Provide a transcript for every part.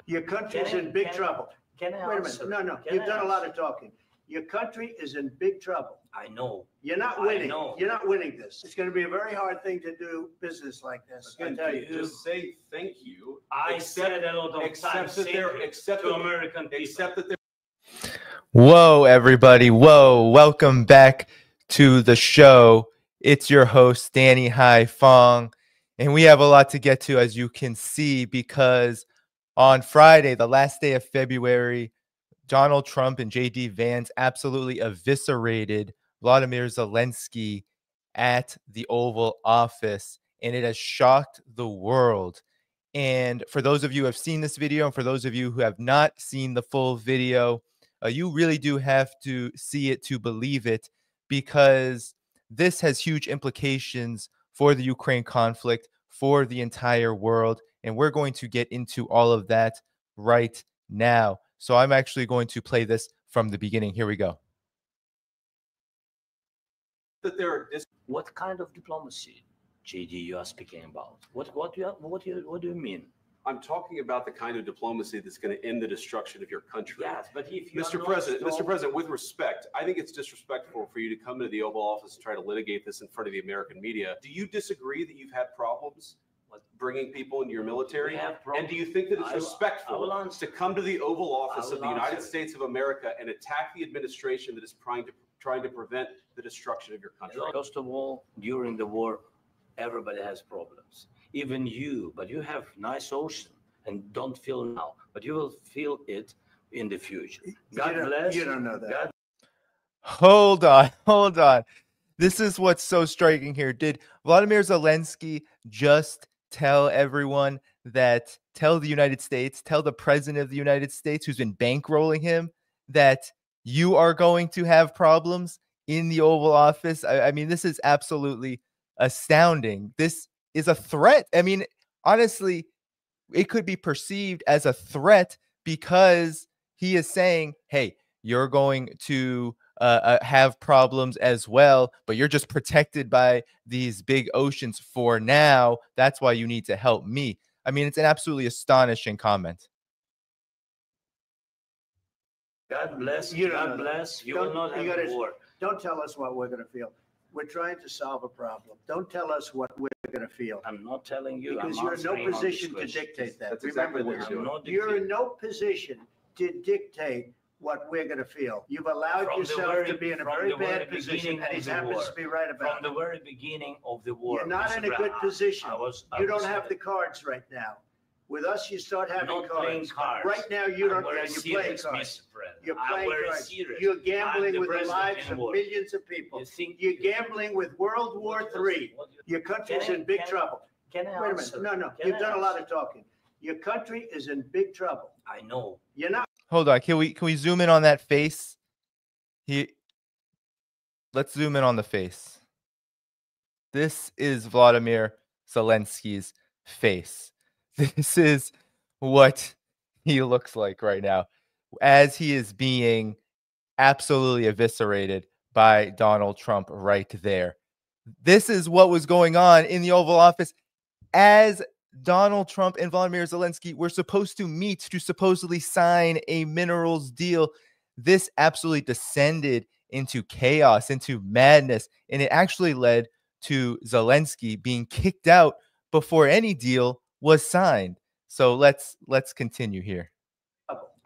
Your country's in big trouble. Can I Wait a answer? minute. No. You've done a lot of talking. Your country is in big trouble. I know. You're not winning. I know. You're not winning this. It's going to be a very hard thing to do business like this. I tell you. Just say thank you. I said a lot of times to American people. Except that they're. Whoa, everybody. Whoa. Welcome back to the show. It's your host, Danny Haiphong. And we have a lot to get to, as you can see, because on Friday, the last day of February, Donald Trump and J.D. Vance absolutely eviscerated Vladimir Zelensky at the Oval Office, and it has shocked the world. And for those of you who have seen this video, and for those of you who have not seen the full video, you really do have to see it to believe it, because this has huge implications for the Ukraine conflict, for the entire world. And we're going to get into all of that right now. So I'm actually going to play this from the beginning. Here we go. What kind of diplomacy, JD, you are speaking about? What do you mean? I'm talking about the kind of diplomacy that's going to end the destruction of your country. Yes, but if you Mr. President, with respect, I think it's disrespectful for you to come into the Oval Office and try to litigate this in front of the American media. Do you disagree that you've had problems bringing people into your military? And do you think that it's respectful to come to the Oval Office of the United States of America and attack the administration that is trying to prevent the destruction of your country? First of all, during the war, everybody has problems, even you. But you have nice ocean and don't feel now, but you will feel it in the future. God bless. You don't know that. Hold on. This is what's so striking here. Did Vladimir Zelensky just tell everyone tell the United States, tell the president of the United States who's been bankrolling him that you are going to have problems in the Oval Office? I mean, this is absolutely astounding. This is a threat. I mean, honestly, it could be perceived as a threat because he is saying, hey, you're going to have problems as well, but you're just protected by these big oceans for now. That's why you need to help me. I mean, it's an absolutely astonishing comment. God bless. God bless. You will not have a war. Don't tell us what we're going to feel. We're trying to solve a problem. Don't tell us what we're going to feel. I'm not telling you. Because you're in no position to dictate that. That's exactly what you're doing. You're in no position to dictate what we're going to feel. You've allowed yourself to be in a very bad position, and he happens to be right about it. From the very beginning of the war. You're not in a good position. You don't have the cards right now. With us, you start having cards. Right now, you don't. You're playing cards. You're playing cards. You're gambling with the lives of millions of people. You're gambling with World War III. Your country's in big trouble. Can I Wait a answer? minute. No. You've done a lot of talking. Your country is in big trouble. I know. You're not. Hold on. Can we zoom in on that face? Let's zoom in on the face. This is Vladimir Zelensky's face. This is what he looks like right now as he is being absolutely eviscerated by Donald Trump right there. This is what was going on in the Oval Office as Donald Trump and Vladimir Zelensky were supposed to meet to supposedly sign a minerals deal. This absolutely descended into chaos, into madness, and it actually led to Zelensky being kicked out before any deal was signed. So let's continue here.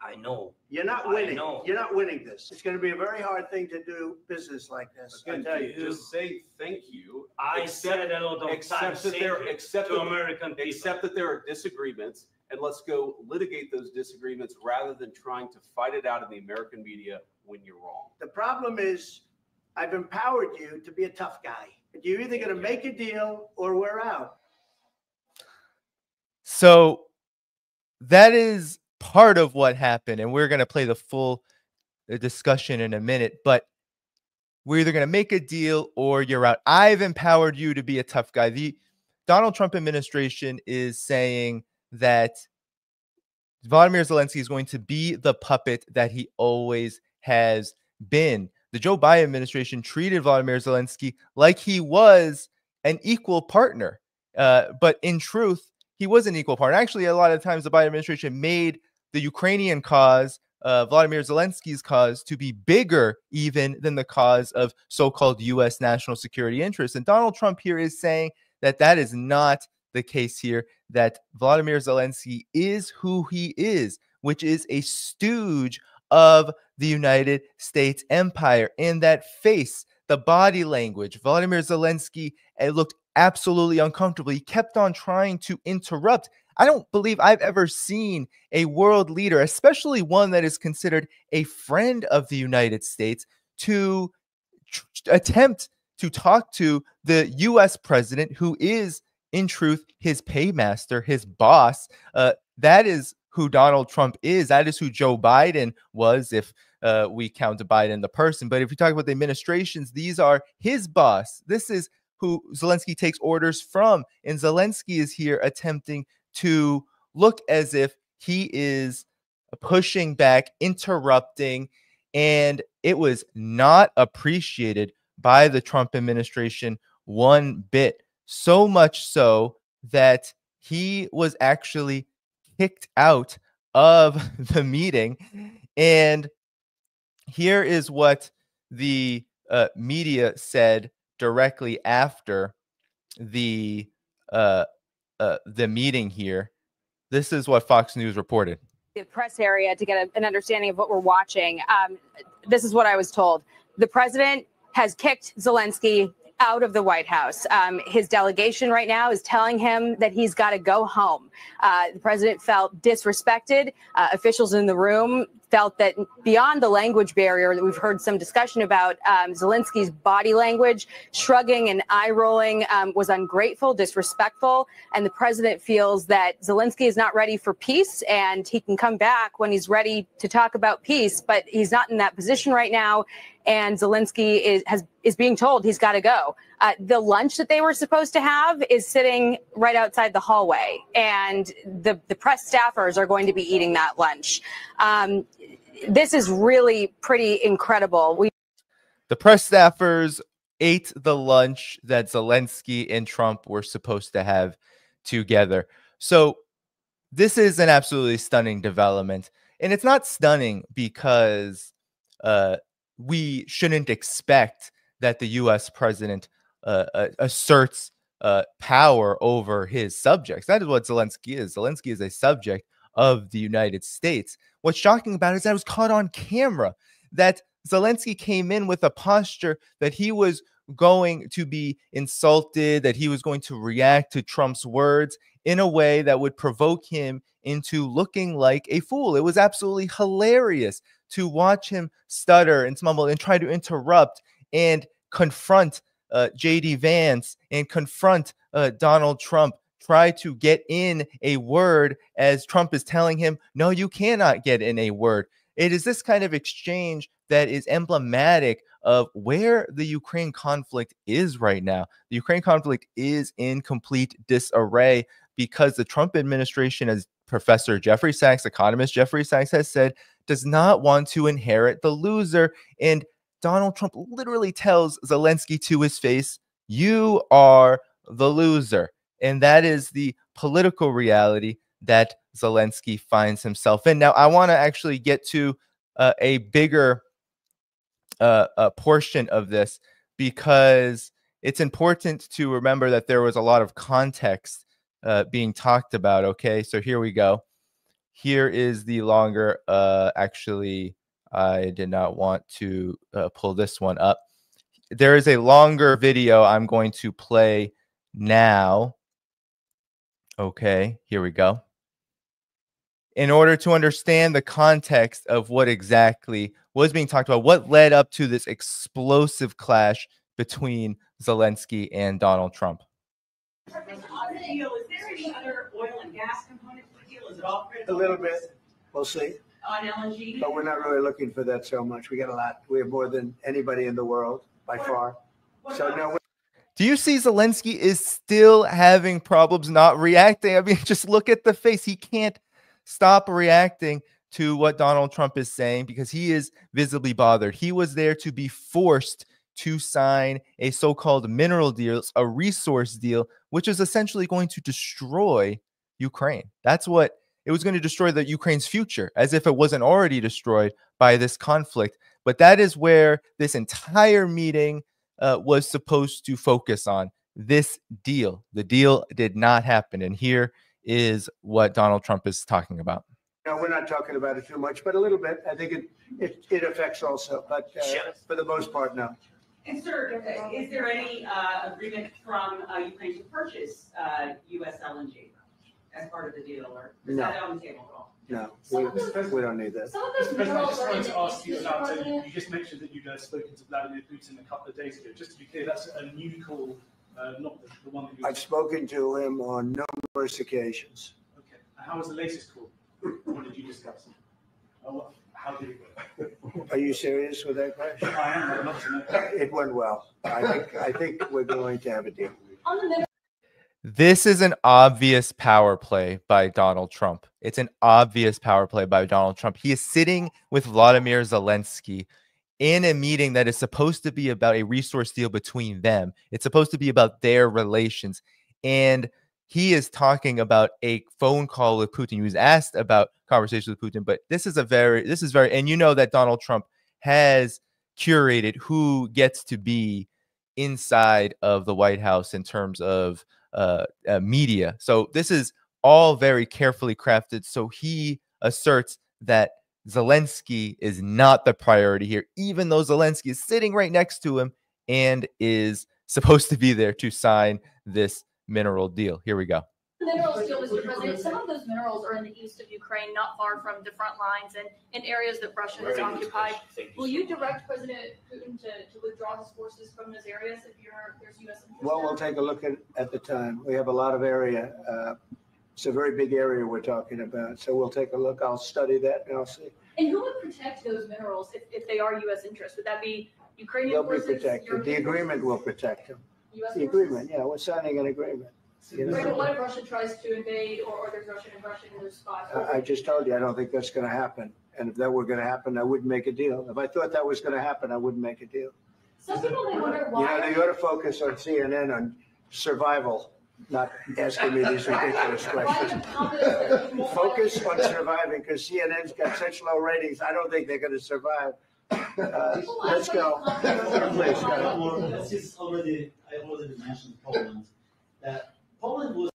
I know. You're not winning. You're not winning this. It's going to be a very hard thing to do business like this. I tell you. Just say thank you. I said a lot of times to American people. Except that there are disagreements, and let's go litigate those disagreements rather than trying to fight it out in the American media when you're wrong. The problem is I've empowered you to be a tough guy. You're either going to make a deal or we're out. So that is part of what happened, and we're going to play the full discussion in a minute, but we're either going to make a deal or you're out. I've empowered you to be a tough guy. The Donald Trump administration is saying that Vladimir Zelensky is going to be the puppet that he always has been. The Joe Biden administration treated Vladimir Zelensky like he was an equal partner. But in truth, he was an equal partner. Actually, a lot of times the Biden administration made the Ukrainian cause, Vladimir Zelensky's cause, to be bigger even than the cause of so-called U.S. national security interests. And Donald Trump here is saying that that is not the case here, that Vladimir Zelensky is who he is, which is a stooge of the United States empire. And that face, the body language, Vladimir Zelensky, it looked absolutely uncomfortable. He kept on trying to interrupt. I don't believe I've ever seen a world leader, especially one that is considered a friend of the United States, to attempt to talk to the U.S. president, who is in truth his paymaster, his boss. That is who Donald Trump is. That is who Joe Biden was, if we count Biden the person. But if you talk about the administrations, these are his boss. This is who Zelensky takes orders from. And Zelensky is here attempting to look as if he is pushing back, interrupting, and it was not appreciated by the Trump administration one bit. So much so that he was actually kicked out of the meeting. And here is what the media said directly after the meeting here. This is what Fox News reported. The press area to get an understanding of what we're watching. This is what I was told. The president has kicked Zelensky out of the White House. His delegation right now is telling him that he's got to go home. The president felt disrespected. Officials in the room felt that beyond the language barrier that we've heard some discussion about, Zelensky's body language, shrugging and eye rolling, was ungrateful, disrespectful. And the president feels that Zelensky is not ready for peace, and he can come back when he's ready to talk about peace. But he's not in that position right now. And Zelensky is being told he's got to go. The lunch that they were supposed to have is sitting right outside the hallway, and the press staffers are going to be eating that lunch. This is really pretty incredible. The press staffers ate the lunch that Zelensky and Trump were supposed to have together. So this is an absolutely stunning development. And it's not stunning because we shouldn't expect that the U.S. president asserts power over his subjects. That is what Zelensky is. Zelensky is a subject of the United States. What's shocking about it is that it was caught on camera, that Zelensky came in with a posture that he was going to be insulted, that he was going to react to Trump's words in a way that would provoke him into looking like a fool. It was absolutely hilarious to watch him stutter and mumble and try to interrupt and confront J.D. Vance and confront Donald Trump, try to get in a word as Trump is telling him, no, you cannot get in a word. It is this kind of exchange that is emblematic of where the Ukraine conflict is right now. The Ukraine conflict is in complete disarray because the Trump administration, as Professor Jeffrey Sachs, economist Jeffrey Sachs has said, does not want to inherit the loser. And Donald Trump literally tells Zelensky to his face, you are the loser. And that is the political reality that Zelensky finds himself in. Now, I want to actually get to a bigger portion of this, because it's important to remember that there was a lot of context being talked about. Okay, so here we go. Here is the longer, actually, I did not want to pull this one up. There is a longer video I'm going to play now. Okay, here we go. In order to understand the context of what exactly was being talked about, what led up to this explosive clash between Zelensky and Donald Trump. On the deal, is there any other oil and gas component to the deal? Is it all critical? A little bit. We'll see. On LNG? But we're not really looking for that so much. We got a lot. We have more than anybody in the world by far. So no. Do you see Zelensky is still having problems not reacting? I mean, just look at the face. He can't stop reacting to what Donald Trump is saying because he is visibly bothered. He was there to be forced to sign a so-called mineral deal, a resource deal, which is essentially going to destroy Ukraine. That's what it was going to destroy, the Ukraine's future, as if it wasn't already destroyed by this conflict. But that is where this entire meeting was supposed to focus on, this deal. The deal did not happen. And here is what Donald Trump is talking about. No, we're not talking about it too much, but a little bit. I think it affects also, but for the most part, no. And sir, is there any agreement from Ukraine to purchase U.S. LNG as part of the deal, or is that on the table at all? No, we don't need that. President, I just wanted to ask you about, you just mentioned that you'd spoken to Vladimir Putin a couple of days ago. Just to be clear, that's a new call, not the one that you... I've spoken to him on numerous occasions. Okay. And how was the latest call? What did you discuss? How did it go? Are you serious with that question? I am. I'd love to know. It went well. I think we're going to have a deal. This is an obvious power play by Donald Trump. It's an obvious power play by Donald Trump. He is sitting with Vladimir Zelensky in a meeting that is supposed to be about a resource deal between them. It's supposed to be about their relations. And he is talking about a phone call with Putin. He was asked about conversations with Putin, but this is very, and you know that Donald Trump has curated who gets to be inside of the White House in terms of media. So this is all very carefully crafted. So he asserts that Zelensky is not the priority here, even though Zelensky is sitting right next to him and is supposed to be there to sign this mineral deal. Here we go. Minerals deal, Mr. President. Some of those minerals are in the east of Ukraine, not far from the front lines and in areas that Russia has occupied. Will you direct President Putin to withdraw his forces from those areas if there's U.S. interest? Well, we'll take a look at the time. We have a lot of area. It's a very big area we're talking about. So we'll take a look. I'll study that and I'll see. And who would protect those minerals if they are U.S. interests? Would that be Ukrainian forces? They'll be protected. The agreement will protect them. US the agreement, yeah, we're signing an agreement. You know? Right, but what if Russia tries to invade or there's Russian aggression in those spots? I just told you, I don't think that's going to happen. And if that were going to happen, I wouldn't make a deal. If I thought that was going to happen, I wouldn't make a deal. Some people may wonder why. You know, they ought to focus on CNN on survival, not asking me these ridiculous questions. Focus on surviving, because CNN's got such low ratings. I don't think they're going to survive. Let's go. Please, go. This is already, I already mentioned Poland. Poland was.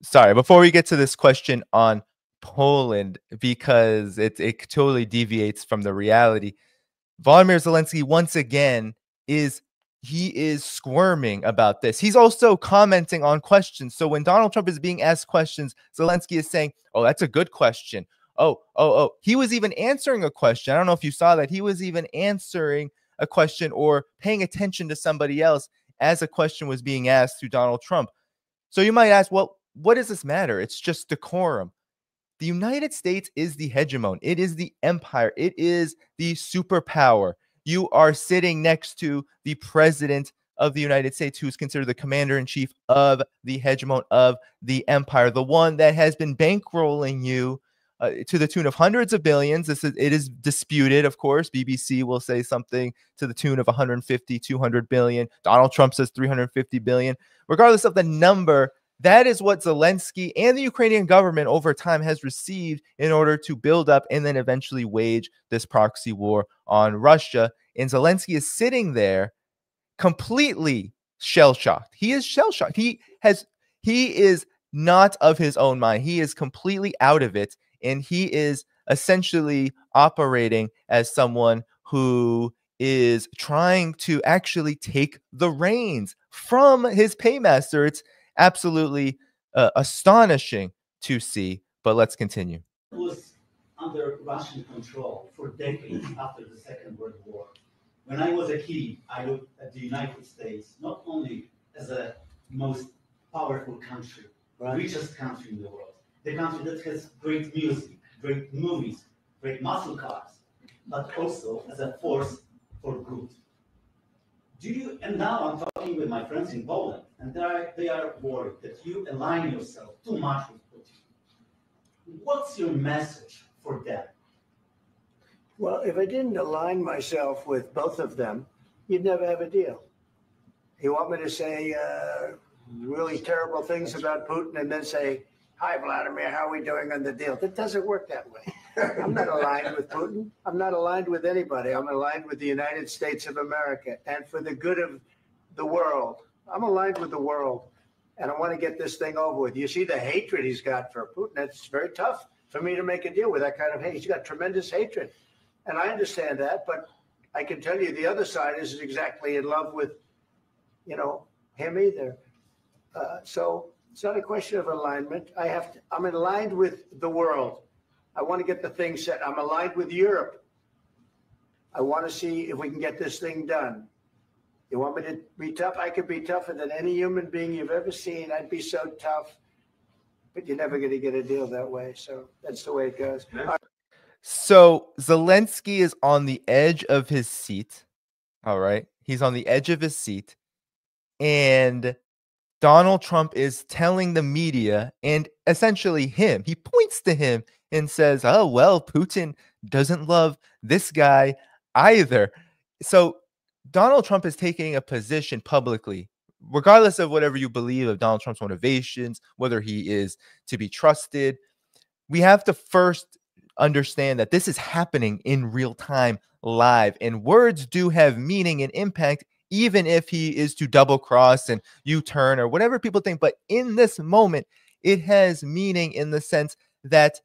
Sorry, before we get to this question on Poland, because it totally deviates from the reality. Volodymyr Zelensky once again is squirming about this. He's also commenting on questions. So when Donald Trump is being asked questions, Zelensky is saying, "Oh, that's a good question. Oh." He was even answering a question. I don't know if you saw that. He was even answering a question or paying attention to somebody else as a question was being asked to Donald Trump. So you might ask, well, what does this matter? It's just decorum. The United States is the hegemon. It is the empire. It is the superpower. You are sitting next to the president of the United States, who's considered the commander-in-chief of the hegemon of the empire, the one that has been bankrolling you to the tune of hundreds of billions. It is disputed, of course. BBC will say something to the tune of 150, 200 billion. Donald Trump says 350 billion. Regardless of the number, that is what Zelensky and the Ukrainian government over time has received in order to build up and then eventually wage this proxy war on Russia. And Zelensky is sitting there completely shell-shocked. He is shell-shocked. He is not of his own mind. He is completely out of it. And he is essentially operating as someone who is trying to actually take the reins from his paymaster. It's absolutely astonishing to see, but let's continue. It was under Russian control for decades after the Second World War. When I was a kid, I looked at the United States not only as a most powerful country, richest country in the world, the country that has great music, great movies, great muscle cars, but also as a force for good. And now I'm talking with my friends in Poland, and they are worried that you align yourself too much with Putin. What's your message for them? Well, if I didn't align myself with both of them, you'd never have a deal. You want me to say really terrible things about Putin and then say, "Hi, Vladimir, how are we doing on the deal?" It doesn't work that way. I'm not aligned with Putin. I'm not aligned with anybody. I'm aligned with the United States of America. And for the good of the world, I'm aligned with the world. And I want to get this thing over with. You see the hatred he's got for Putin. It's very tough for me to make a deal with that kind of hate. He's got tremendous hatred. And I understand that. But I can tell you the other side isn't exactly in love with, him either. So it's not a question of alignment. I'm aligned with the world. I want to get the thing set. I'm aligned with Europe. I want to see if we can get this thing done. You want me to be tough? I could be tougher than any human being you've ever seen. I'd be so tough. But you're never going to get a deal that way. So that's the way it goes. So Zelensky is on the edge of his seat. All right. He's on the edge of his seat. And Donald Trump is telling the media and essentially him, he points to him and says, "Oh, well, Putin doesn't love this guy either." So Donald Trump is taking a position publicly, regardless of whatever you believe of Donald Trump's motivations, whether he is to be trusted. We have to first understand that this is happening in real time, live, and words do have meaning and impact, even if he is to double cross and U-turn or whatever people think. But in this moment, it has meaning in the sense that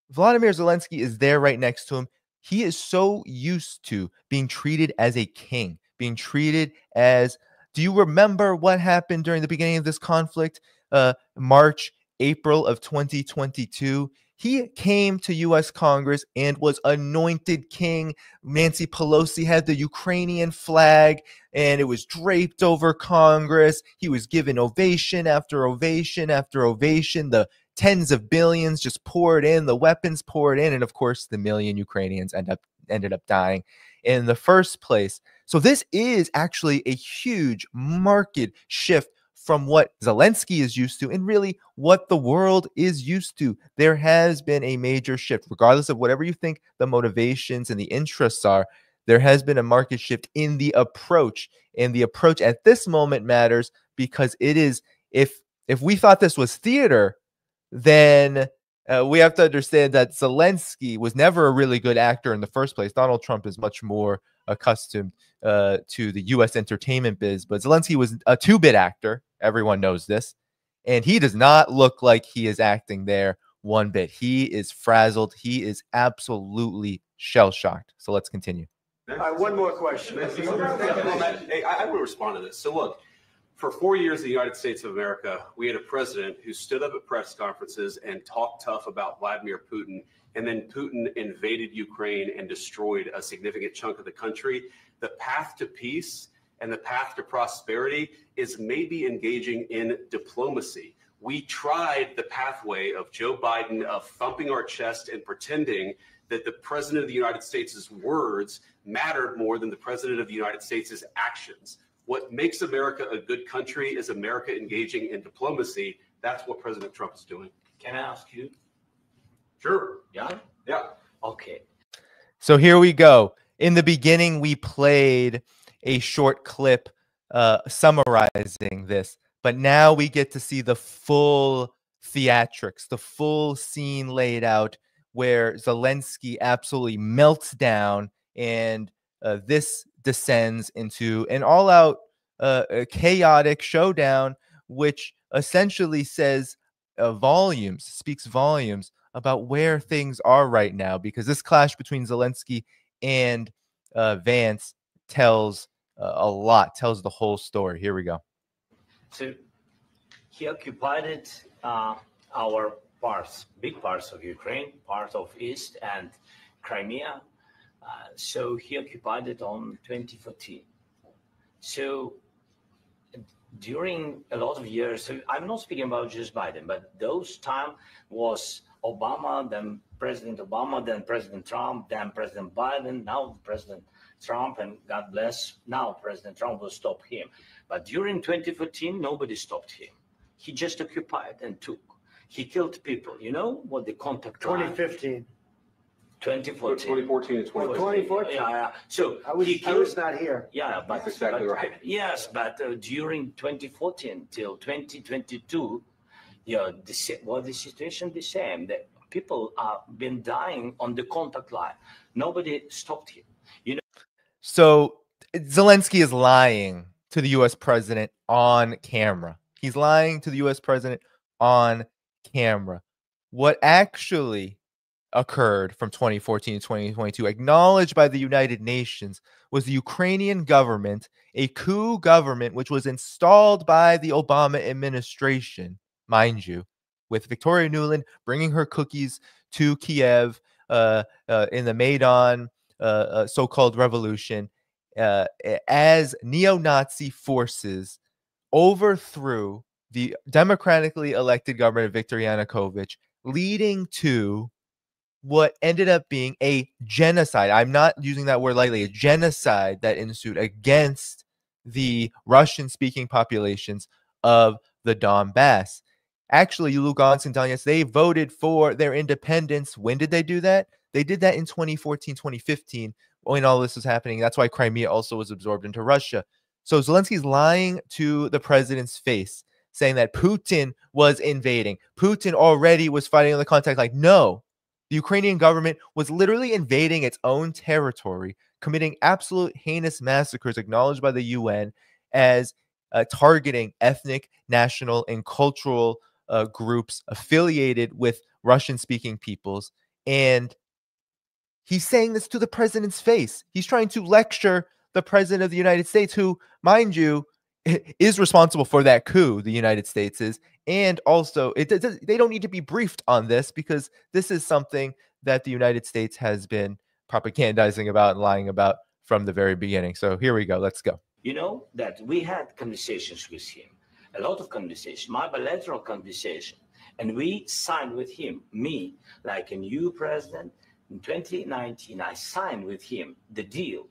Vladimir Zelensky is there right next to him. He is so used to being treated as a king, being treated as, do you remember what happened during the beginning of this conflict? March, April of 2022. He came to U.S. Congress and was anointed king. Nancy Pelosi had the Ukrainian flag, and it was draped over Congress. He was given ovation after ovation after ovation. The tens of billions just poured in, the weapons poured in, and of course, the million Ukrainians ended up dying in the first place. So this is actually a huge market shift from what Zelensky is used to and really what the world is used to. There has been a major shift, regardless of whatever you think the motivations and the interests are. There has been a market shift in the approach, and the approach at this moment matters because it is, if we thought this was theater, then we have to understand that Zelensky was never a really good actor in the first place. Donald Trump is much more accustomed to the U.S. entertainment biz, but Zelensky was a two-bit actor. Everyone knows this. And he does not look like he is acting there one bit. He is frazzled. He is absolutely shell-shocked. So let's continue. All right, one more question. Hey, I will respond to this. So look, for 4 years in the United States of America, we had a president who stood up at press conferences and talked tough about Vladimir Putin, and then Putin invaded Ukraine and destroyed a significant chunk of the country. The path to peace and the path to prosperity is maybe engaging in diplomacy. We tried the pathway of Joe Biden of thumping our chest and pretending that the president of the United States' words mattered more than the president of the United States' actions. What makes America a good country is America engaging in diplomacy. That's what President Trump is doing. Can I ask you? Sure. Yeah? Yeah. Okay. So here we go. In the beginning, we played a short clip summarizing this, but now we get to see the full theatrics, the full scene laid out where Zelensky absolutely melts down, and this descends into an all-out chaotic showdown, which essentially says speaks volumes about where things are right now, because this clash between Zelensky and Vance tells a lot, tells the whole story. Here we go. So he occupied our parts, big parts of Ukraine, part of East and Crimea. So he occupied it on 2014. So during a lot of years, so I'm not speaking about just Biden, but those time was Obama, then President Obama, then President Trump, then President Biden, now President Trump, and God bless, now President Trump will stop him. But during 2014, nobody stopped him. He just occupied and took. He killed people. You know what the contact 2015. 2014 and 2014. 2014. Yeah. So I was not here. Yeah, That's exactly right. Yes, but during 2014 till 2022, the situation the same. That people have been dying on the contact line. Nobody stopped him. So Zelensky is lying to the U.S. president on camera. He's lying to the U.S. president on camera. What actually occurred from 2014 to 2022, acknowledged by the United Nations, was the Ukrainian government, a coup government which was installed by the Obama administration, mind you, with Victoria Nuland bringing her cookies to Kiev in the Maidan so-called revolution, as neo-Nazi forces overthrew the democratically elected government of Viktor Yanukovych, leading to what ended up being a genocide. I'm not using that word lightly, a genocide that ensued against the Russian-speaking populations of the Donbass. Actually, Lugansk and Donetsk, they voted for their independence. When did they do that? They did that in 2014, 2015, when all this was happening. That's why Crimea also was absorbed into Russia. So Zelensky's lying to the president's face, saying that Putin was invading. Putin already was fighting on the contact line. No, the Ukrainian government was literally invading its own territory, committing absolute heinous massacres acknowledged by the UN as targeting ethnic, national, and cultural groups affiliated with Russian-speaking peoples. And he's saying this to the president's face. He's trying to lecture the president of the United States, who, mind you, is responsible for that coup, the United States is. And also, they don't need to be briefed on this, because this is something that the United States has been propagandizing about and lying about from the very beginning. So here we go. Let's go. You know that we had conversations with him, a lot of conversations, my bilateral conversation, and we signed with him, me, like a new president. In 2019, I signed with him the deal.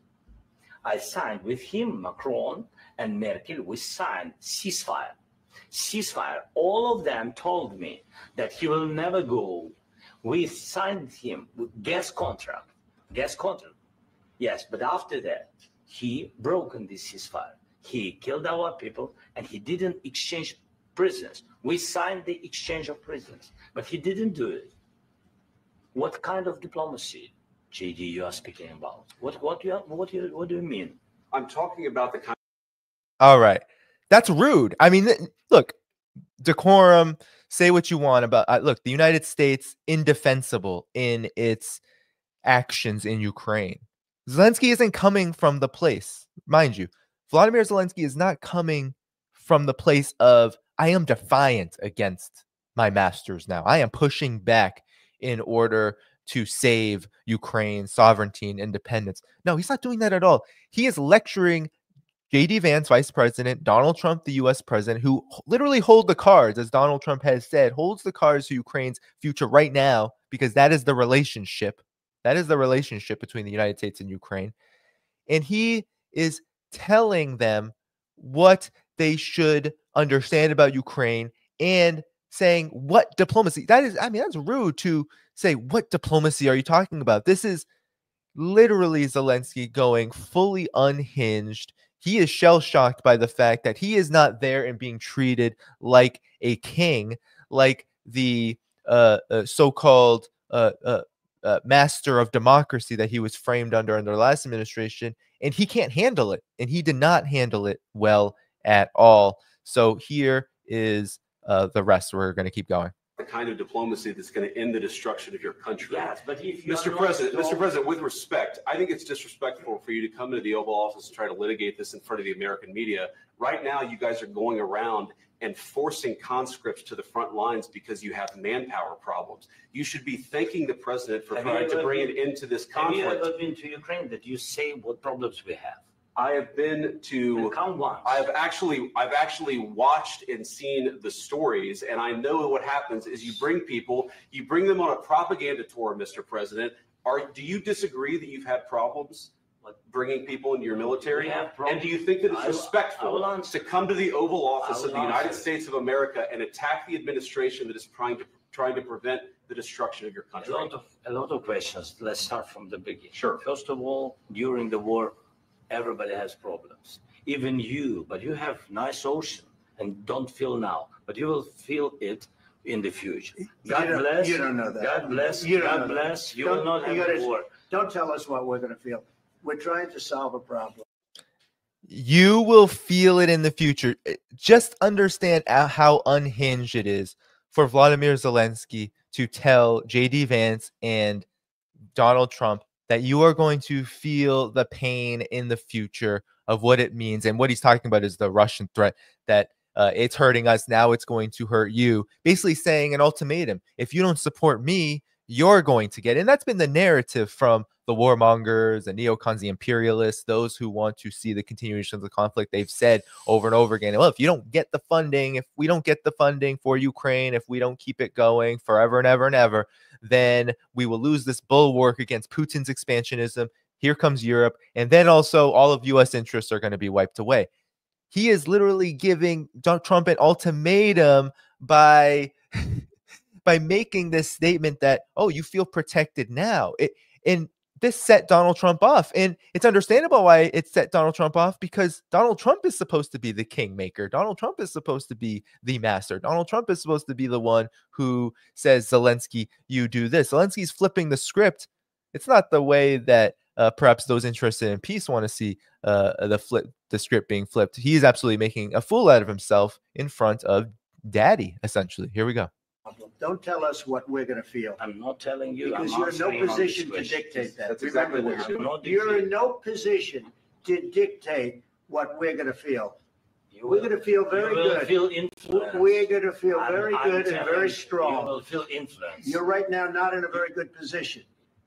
I signed with him, Macron and Merkel, we signed ceasefire. Ceasefire. All of them told me that he will never go. We signed him with gas contract. Yes, but after that, he broken this ceasefire. He killed our people, and he didn't exchange prisoners. We signed the exchange of prisoners, but he didn't do it. What kind of diplomacy, JD, you are speaking about? What do you mean? I'm talking about the kind. All right. That's rude. I mean, look, decorum, say what you want about, look, the United States, indefensible in its actions in Ukraine. Zelensky isn't coming from the place, mind you, Vladimir Zelensky is not coming from the place of, I am defiant against my masters now. I am pushing back in order to save Ukraine's sovereignty and independence. No, he's not doing that at all. He is lecturing J.D. Vance, Vice President, Donald Trump, the U.S. President, who literally hold the cards, as Donald Trump has said, holds the cards to Ukraine's future right now, because that is the relationship. That is the relationship between the United States and Ukraine. And he is telling them what they should understand about Ukraine and saying what diplomacy. That is, I mean, that's rude to say, what diplomacy are you talking about? This is literally Zelensky going fully unhinged. He is shell-shocked by the fact that he is not there and being treated like a king, like the so-called master of democracy that he was framed under the last administration, and he can't handle it, and he did not handle it well at all. So here is the rest. We're going to keep going. The kind of diplomacy that's going to end the destruction of your country. Yes, but if you Mr. President, with respect, I think it's disrespectful for you to come into the Oval Office and try to litigate this in front of the American media. Right now, you guys are going around and forcing conscripts to the front lines because you have manpower problems. You should be thanking the president for trying to bring it into this conflict. Have you ever been to Ukraine that you say what problems we have? I have been to. Count once. I've actually watched and seen the stories, and I know what happens is you bring them on a propaganda tour, Mr. President. Do you disagree that you've had problems bringing people into your military? And do you think that it's respectful to come to the Oval Office of the United States of America and attack the administration that is trying to prevent the destruction of your country? A lot of questions. Let's start from the beginning. Sure. First of all, during the war, everybody has problems. Even you, but you have nice ocean and don't feel now, but you will feel it in the future. God bless. You don't know that. God bless. God bless. You will not have a war. Don't tell us what we're going to feel. We're trying to solve a problem. You will feel it in the future. Just understand how unhinged it is for Vladimir Zelensky to tell J.D. Vance and Donald Trump that you are going to feel the pain in the future of what it means. And what he's talking about is the Russian threat, that it's hurting us. Now it's going to hurt you. Basically saying an ultimatum. If you don't support me, you're going to get it. And that's been the narrative from the warmongers, the neocons, the imperialists, those who want to see the continuation of the conflict. They've said over and over again, well, if you don't get the funding, if we don't get the funding for Ukraine, if we don't keep it going forever and ever and ever, then we will lose this bulwark against Putin's expansionism. Here comes Europe. And then also all of U.S. interests are going to be wiped away. He is literally giving Trump an ultimatum by making this statement that, oh, you feel protected now. And this set Donald Trump off. And it's understandable why it set Donald Trump off, because Donald Trump is supposed to be the kingmaker. Donald Trump is supposed to be the master. Donald Trump is supposed to be the one who says, Zelensky, you do this. Zelensky's flipping the script. It's not the way that perhaps those interested in peace want to see the script being flipped. He is absolutely making a fool out of himself in front of daddy, essentially. Here we go. Don't tell us what we're going to feel. I'm not telling you. Because you're in no position to dictate that. Remember that. You're in no position to dictate what we're going to feel. We're going to feel very good. We're going to feel very good and very strong. You will feel influence. You're right now not in a very good position.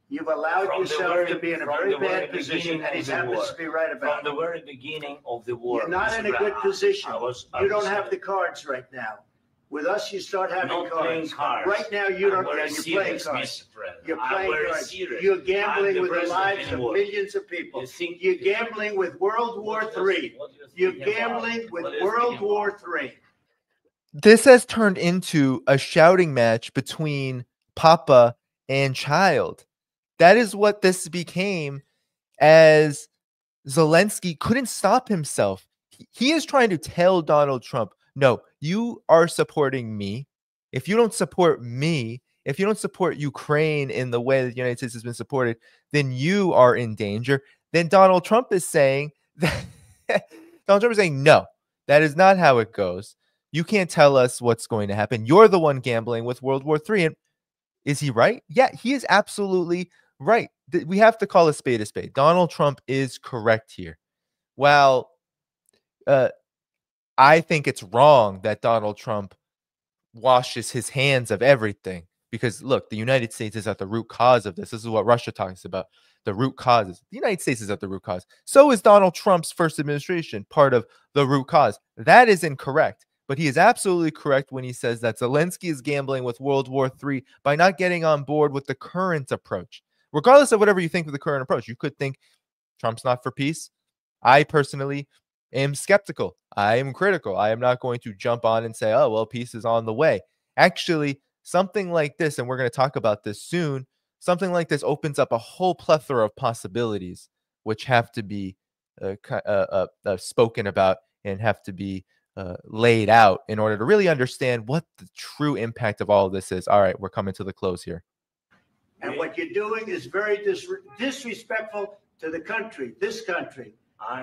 You've allowed yourself to be in a very bad position, and he happens to be right about it. From the very beginning of the war. You're not in a good position. You don't have the cards right now. With us, you start having cards. Right now, you don't. You're playing cards. You're playing cards. You're gambling with the lives of millions of people. You're gambling with World War III. You're gambling with World War III. This has turned into a shouting match between Papa and child. That is what this became, as Zelensky couldn't stop himself. He is trying to tell Donald Trump, no, you are supporting me. If you don't support me, if you don't support Ukraine in the way that the United States has been supported, then you are in danger. Then Donald Trump is saying that no, that is not how it goes. You can't tell us what's going to happen. You're the one gambling with World War III. And is he right? Yeah, he is absolutely right. We have to call a spade a spade. Donald Trump is correct here. Well, I think it's wrong that Donald Trump washes his hands of everything, because look, the United States is at the root cause of this. This is what Russia talks about. The root causes. The United States is at the root cause. So is Donald Trump's first administration part of the root cause. That is incorrect. But he is absolutely correct when he says that Zelensky is gambling with World War III by not getting on board with the current approach. Regardless of whatever you think of the current approach, you could think Trump's not for peace. I personally am skeptical. I am critical. I am not going to jump on and say, oh, well, peace is on the way. Actually, something like this, and we're going to talk about this soon, something like this opens up a whole plethora of possibilities which have to be spoken about and have to be laid out in order to really understand what the true impact of all of this is. All right, we're coming to the close here. And what you're doing is very disrespectful to the country, this country.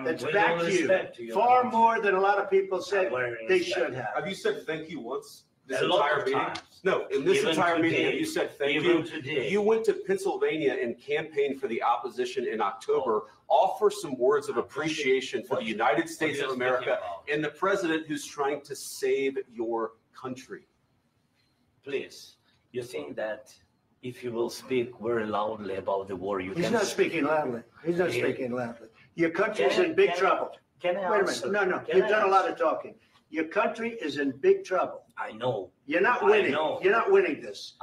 That's back to you far more than a lot of people said they should have. Have you said thank you once? This entire meeting? No, in this entire meeting, have you said thank you? You went to Pennsylvania and campaigned for the opposition in October. Offer some words of appreciation for the United States of America and the president who's trying to save your country. Please, you think that if you will speak very loudly about the war, you can... He's not speaking loudly. He's not speaking loudly. Your country's in big trouble. Wait a minute. No. You've done a lot of talking. Your country is in big trouble. I know. You're not winning. You're not winning this.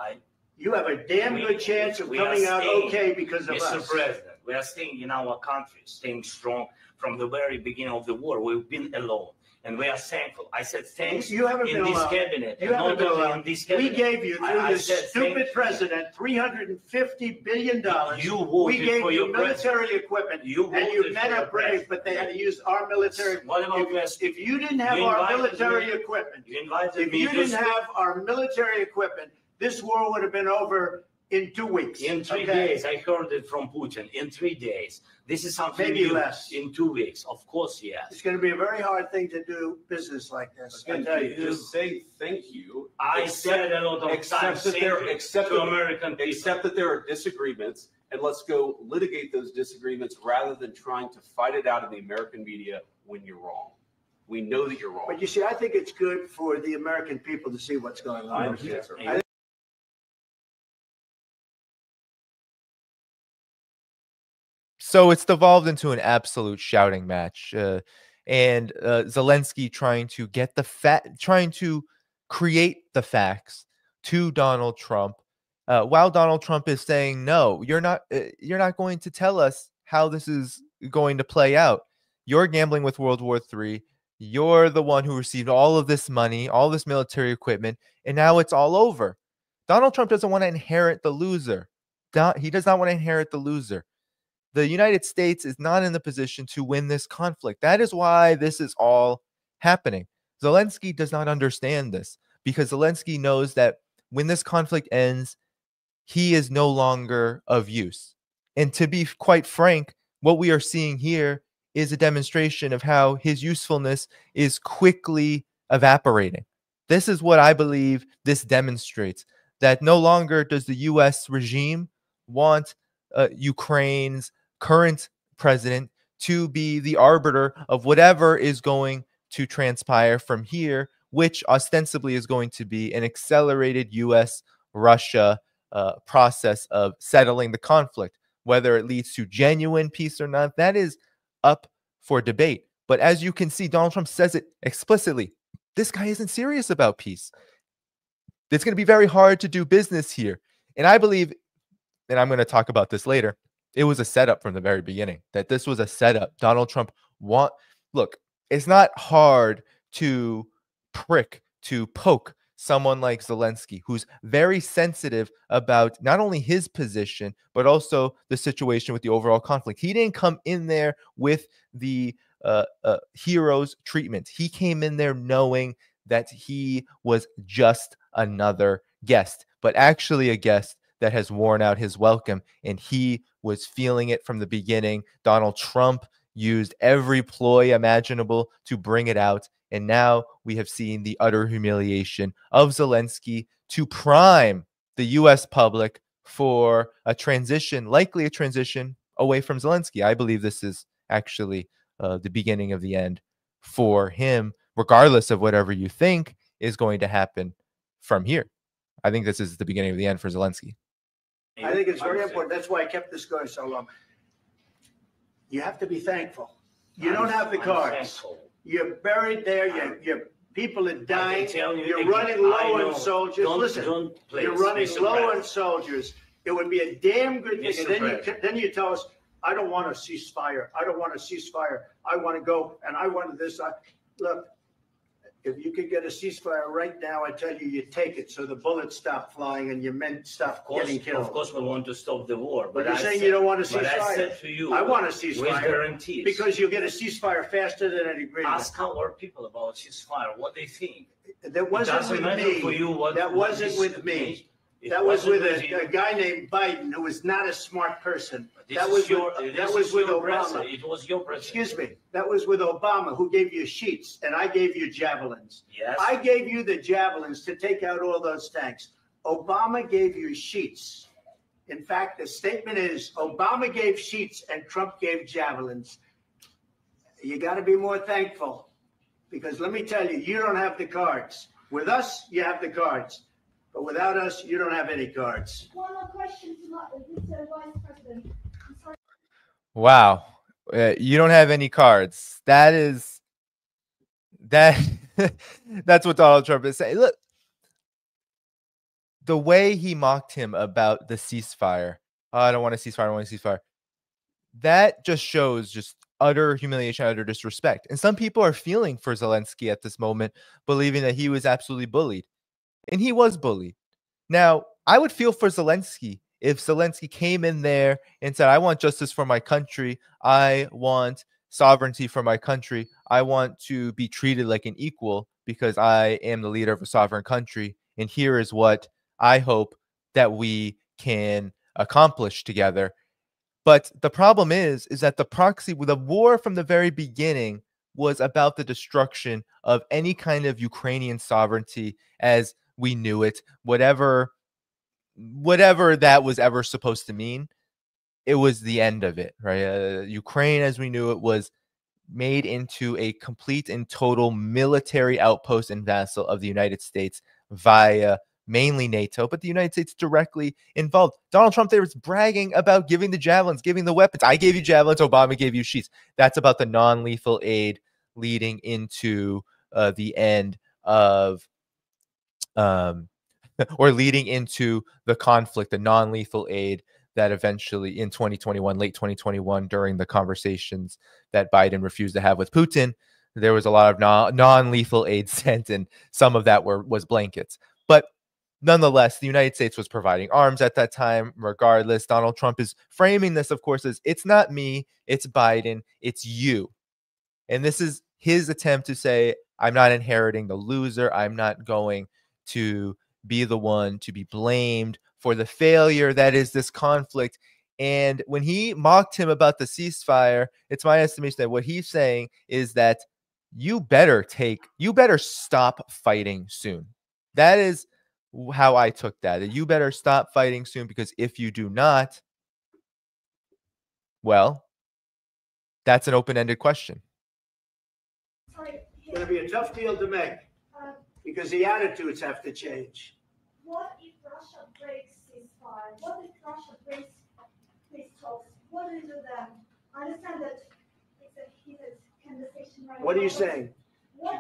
You have a damn good chance of coming out okay because of us. Mr. President, we are staying in our country, staying strong from the very beginning of the war. We've been alone. and we are thankful. I said thanks You haven't in been this allowed. cabinet. You haven't been allowed. In this We cabinet. gave you, through I this said stupid thank- president, $350 billion. You We voted gave for you your military equipment, You and you voted men for are your brave, president. but they had to use our military. What about If you didn't have You our invited military me- equipment, You invited if me you to didn't speak. have our military equipment, this war would have been over in 2 weeks. In 3 okay? days, I heard it from Putin. In 3 days, this is something Maybe new. less. In 2 weeks, of course, yes. It's going to be a very hard thing to do business like this. I Again, tell you. just say thank you. I said a lot of Except times that there- thank you except to that- American people. Except that there are disagreements, and let's go litigate those disagreements rather than trying to fight it out in the American media when you're wrong. We know that you're wrong. But you see, I think it's good for the American people to see what's going on. I understand, sir. I- So it's devolved into an absolute shouting match, and Zelensky trying to get trying to create the facts to Donald Trump, while Donald Trump is saying, "No, you're not going to tell us how this is going to play out. You're gambling with World War III. You're the one who received all of this money, all this military equipment, and now it's all over." Donald Trump doesn't want to inherit the loser. He does not want to inherit the loser. The United States is not in the position to win this conflict. That is why this is all happening. Zelensky does not understand this because Zelensky knows that when this conflict ends, he is no longer of use. And to be quite frank, what we are seeing here is a demonstration of how his usefulness is quickly evaporating. This is what I believe this demonstrates, that no longer does the U.S. regime want Ukraine's current president to be the arbiter of whatever is going to transpire from here, which ostensibly is going to be an accelerated U.S.-Russia process of settling the conflict. Whether it leads to genuine peace or not, that is up for debate. But as you can see, Donald Trump says it explicitly. This guy isn't serious about peace. It's going to be very hard to do business here. And I believe, and I'm going to talk about this later, it was a setup from the very beginning, that this was a setup. Donald Trump look, it's not hard to poke someone like Zelensky, who's very sensitive about not only his position, but also the situation with the overall conflict. He didn't come in there with the hero's treatment. He came in there knowing that he was just another guest, but actually a guest that has worn out his welcome, and he was feeling it from the beginning. Donald Trump used every ploy imaginable to bring it out, and now we have seen the utter humiliation of Zelensky to prime the U.S. public for a transition, likely a transition away from Zelensky. I believe this is actually the beginning of the end for him, regardless of whatever you think is going to happen from here. I think this is the beginning of the end for Zelensky. I think it's very important. That's why I kept this going so long. You have to be thankful. You don't have the cards. You're buried there. Your people are dying. You're running low on soldiers. Listen, you're running low on soldiers. It would be a damn good thing. And then you tell us, I don't want a ceasefire. I don't want a ceasefire. I want to go and I want this. Look, if you could get a ceasefire right now, I tell you, you take it so the bullets stop flying and your men stop getting killed. Of course, we want to stop the war. But you're saying you don't want a ceasefire. But I said to you, I want a ceasefire. With guarantees. Because you'll get a ceasefire faster than an agreement. Ask our people about ceasefire, what they think. That wasn't with me. That wasn't with me. That was with a guy named Biden who was not a smart person. That was with Obama. It was your president. Excuse me. That was with Obama, who gave you sheets, and I gave you javelins. Yes. I gave you the javelins to take out all those tanks. Obama gave you sheets. In fact, the statement is Obama gave sheets and Trump gave javelins. You got to be more thankful, because let me tell you, you don't have the cards. With us, you have the cards. But without us, you don't have any cards. One more question to Mr. Vice President. Wow. You don't have any cards. That's what Donald Trump is saying. Look, the way he mocked him about the ceasefire. Oh, I don't want a ceasefire. I don't want a ceasefire. That just shows just utter humiliation, utter disrespect. And some people are feeling for Zelensky at this moment, believing that he was absolutely bullied. And he was bullied. Now, I would feel for Zelensky if Zelensky came in there and said, I want justice for my country. I want sovereignty for my country. I want to be treated like an equal because I am the leader of a sovereign country. And here is what I hope that we can accomplish together. But the problem is that the war from the very beginning was about the destruction of any kind of Ukrainian sovereignty as we knew it, whatever that was ever supposed to mean. It was the end of it, right? Ukraine, as we knew it, was made into a complete and total military outpost and vassal of the United States via mainly NATO, but the United States directly involved. Donald Trump there was bragging about giving the javelins, giving the weapons. I gave you javelins, Obama gave you sheets. That's about the non-lethal aid leading into the end of or leading into the conflict, the non-lethal aid that eventually in 2021, late 2021, during the conversations that Biden refused to have with Putin, there was a lot of non-lethal aid sent, and some of that was blankets. But nonetheless, the United States was providing arms at that time. Regardless, Donald Trump is framing this, of course, as it's not me, it's Biden, it's you. And this is his attempt to say, I'm not inheriting the loser. I'm not going to be the one to be blamed for the failure that is this conflict. And when he mocked him about the ceasefire, it's my estimation that what he's saying is that you better stop fighting soon. That is how I took that. You better stop fighting soon, because if you do not, well, that's an open-ended question. It's going to be a tough deal to make because the attitudes have to change. What if Russia breaks ceasefire? What if Russia breaks peace talks? What do you do then? I understand that it's a heated conversation right now. What are you saying?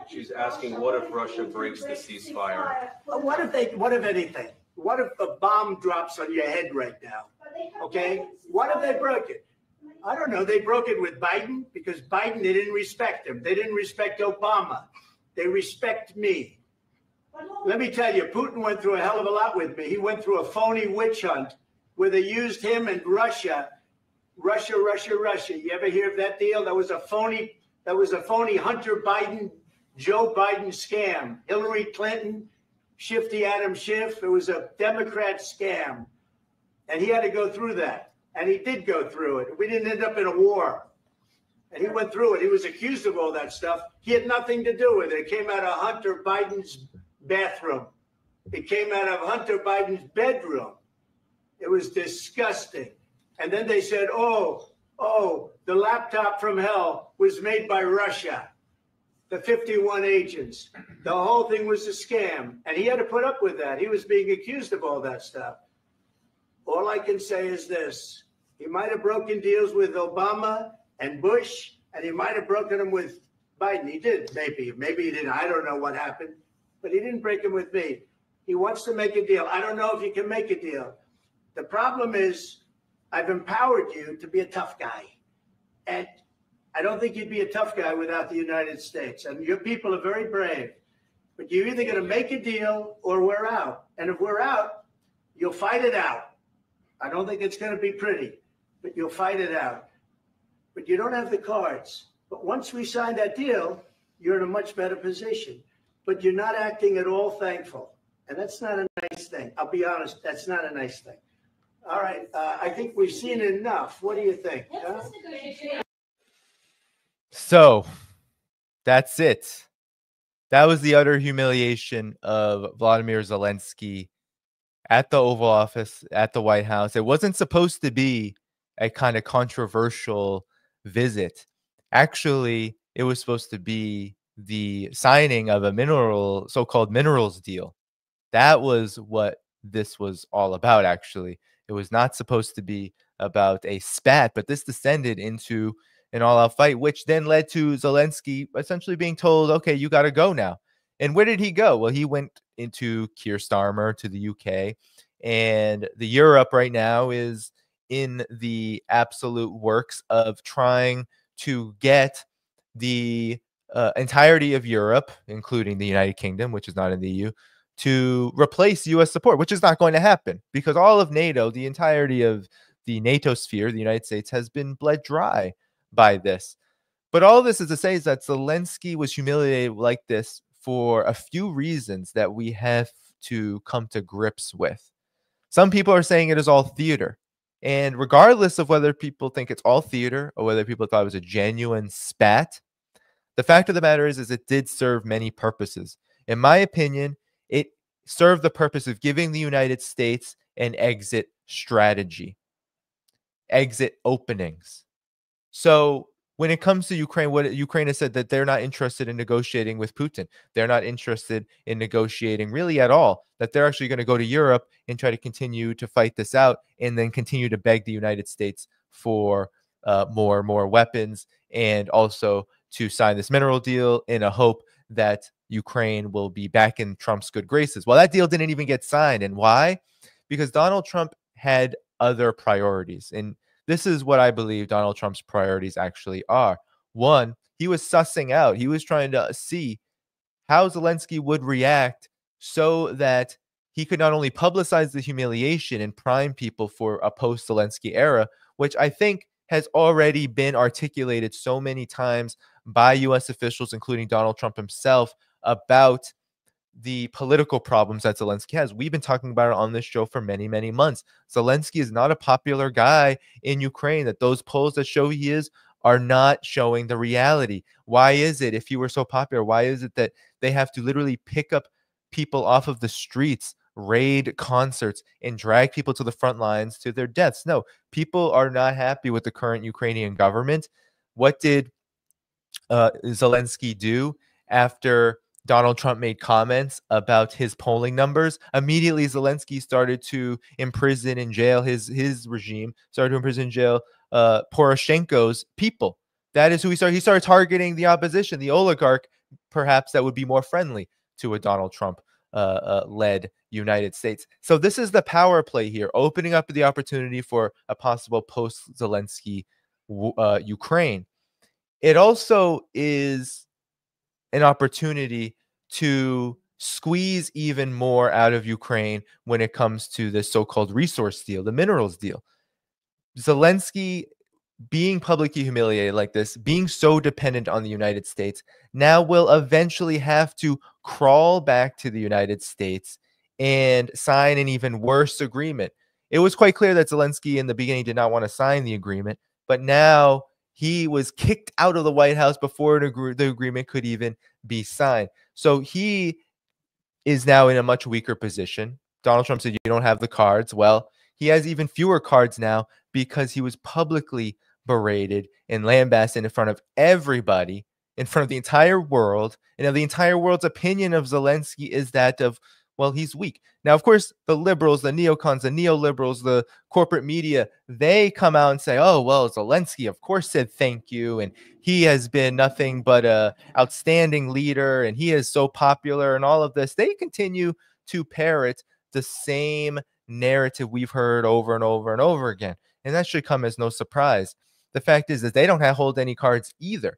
She's asking, what if Russia breaks the ceasefire? What if anything? What if a bomb drops on your head right now? Okay? What if they broke it? I don't know. They broke it with Biden because Biden, they didn't respect him. They didn't respect Obama. They respect me. Let me tell you, Putin went through a hell of a lot with me. He went through a phony witch hunt where they used him and Russia. You ever hear of that deal? That was a phony Hunter Biden, Joe Biden scam. Hillary Clinton, Shifty Adam Schiff. It was a Democrat scam. And he had to go through that. And he did go through it. We didn't end up in a war. And he went through it. He was accused of all that stuff. He had nothing to do with it. It came out of Hunter Biden's bathroom. It came out of Hunter Biden's bedroom. It was disgusting. And then they said, oh, the laptop from hell was made by Russia. The 51 agents. The whole thing was a scam. And he had to put up with that. He was being accused of all that stuff. All I can say is this. He might have broken deals with Obama and Bush, and he might have broken them with Biden. He did, maybe. Maybe he didn't. I don't know what happened. But he didn't break them with me. He wants to make a deal. I don't know if he can make a deal. The problem is I've empowered you to be a tough guy. And I don't think you'd be a tough guy without the United States. And your people are very brave. But you're either going to make a deal or we're out. And if we're out, you'll fight it out. I don't think it's going to be pretty, but you'll fight it out. But you don't have the cards. But once we sign that deal, you're in a much better position. But you're not acting at all thankful. And that's not a nice thing. I'll be honest, that's not a nice thing. All right, I think we've seen enough. What do you think? Huh? So, that's it. That was the utter humiliation of Vladimir Zelensky at the Oval Office, at the White House. It wasn't supposed to be a kind of controversial visit. Actually, it was supposed to be the signing of a so-called minerals deal. That was what this was all about, actually. It was not supposed to be about a spat, but this descended into an all-out fight, which then led to Zelensky essentially being told, okay, you got to go now. And where did he go? Well, he went into Keir Starmer to the UK, and the Europe right now is in the absolute works of trying to get the entirety of Europe, including the United Kingdom, which is not in the EU, to replace U.S. support, which is not going to happen because all of NATO, the entirety of the NATO sphere, the United States, has been bled dry by this. But all this is to say is that Zelensky was humiliated like this for a few reasons that we have to come to grips with. Some people are saying it is all theater. And regardless of whether people think it's all theater or whether people thought it was a genuine spat, the fact of the matter is it did serve many purposes. In my opinion, it served the purpose of giving the United States an exit strategy, exit openings. So when it comes to Ukraine, what Ukraine has said that they're not interested in negotiating with Putin. They're not interested in negotiating really at all, that they're actually going to go to Europe and try to continue to fight this out and then continue to beg the United States for more weapons and also to sign this mineral deal in a hope that Ukraine will be back in Trump's good graces. Well, that deal didn't even get signed. And why? Because Donald Trump had other priorities. And this is what I believe Donald Trump's priorities actually are. One, he was sussing out. He was trying to see how Zelensky would react so that he could not only publicize the humiliation and prime people for a post-Zelensky era, which I think has already been articulated so many times by U.S. officials, including Donald Trump himself, about the political problems that Zelensky has. We've been talking about it on this show for many, many months. Zelensky is not a popular guy in Ukraine, that those polls that show he is are not showing the reality. Why is it, if he were so popular, why is it that they have to literally pick up people off of the streets, raid concerts, and drag people to the front lines to their deaths? No, people are not happy with the current Ukrainian government. What did Zelensky do after Donald Trump made comments about his polling numbers? Immediately, Zelensky started to imprison in jail, his regime started to imprison in jail Poroshenko's people. That is who he started. He started targeting the opposition, the oligarch, perhaps that would be more friendly to a Donald Trump led United States. So this is the power play here, opening up the opportunity for a possible post-Zelensky Ukraine. It also is an opportunity to squeeze even more out of Ukraine when it comes to this so-called resource deal, the minerals deal. Zelensky being publicly humiliated like this, being so dependent on the United States, now will eventually have to crawl back to the United States and sign an even worse agreement. It was quite clear that Zelensky in the beginning did not want to sign the agreement, but now he was kicked out of the White House before the agreement could even be signed. So he is now in a much weaker position. Donald Trump said, you don't have the cards. Well, he has even fewer cards now because he was publicly berated and lambasted in front of everybody, in front of the entire world. And now the entire world's opinion of Zelensky is that of, well, he's weak. Now, of course, the liberals, the neocons, the neoliberals, the corporate media, they come out and say, oh, well, Zelensky, of course, said thank you. And he has been nothing but an outstanding leader. And he is so popular and all of this. They continue to parrot the same narrative we've heard over and over and over again. And that should come as no surprise. The fact is that they don't hold any cards either.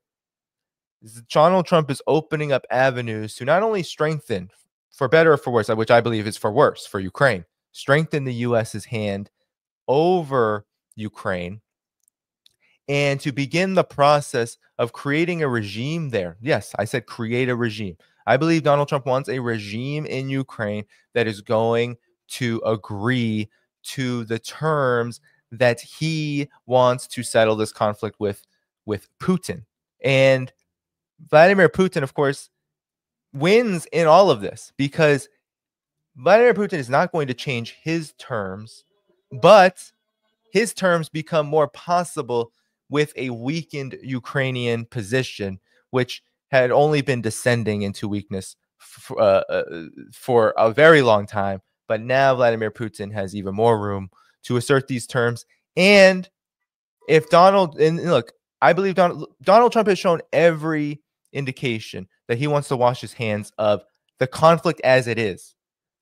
Donald Trump is opening up avenues to not only strengthen, for better or for worse, which I believe is for worse for Ukraine, strengthen the U.S.'s hand over Ukraine and to begin the process of creating a regime there. Yes, I said create a regime. I believe Donald Trump wants a regime in Ukraine that is going to agree to the terms that he wants to settle this conflict with Putin. And Vladimir Putin, of course, wins in all of this because Vladimir Putin is not going to change his terms, but his terms become more possible with a weakened Ukrainian position, which had only been descending into weakness for a very long time. But now Vladimir Putin has even more room to assert these terms. And if look, I believe Donald Trump has shown every indication that he wants to wash his hands of the conflict as it is.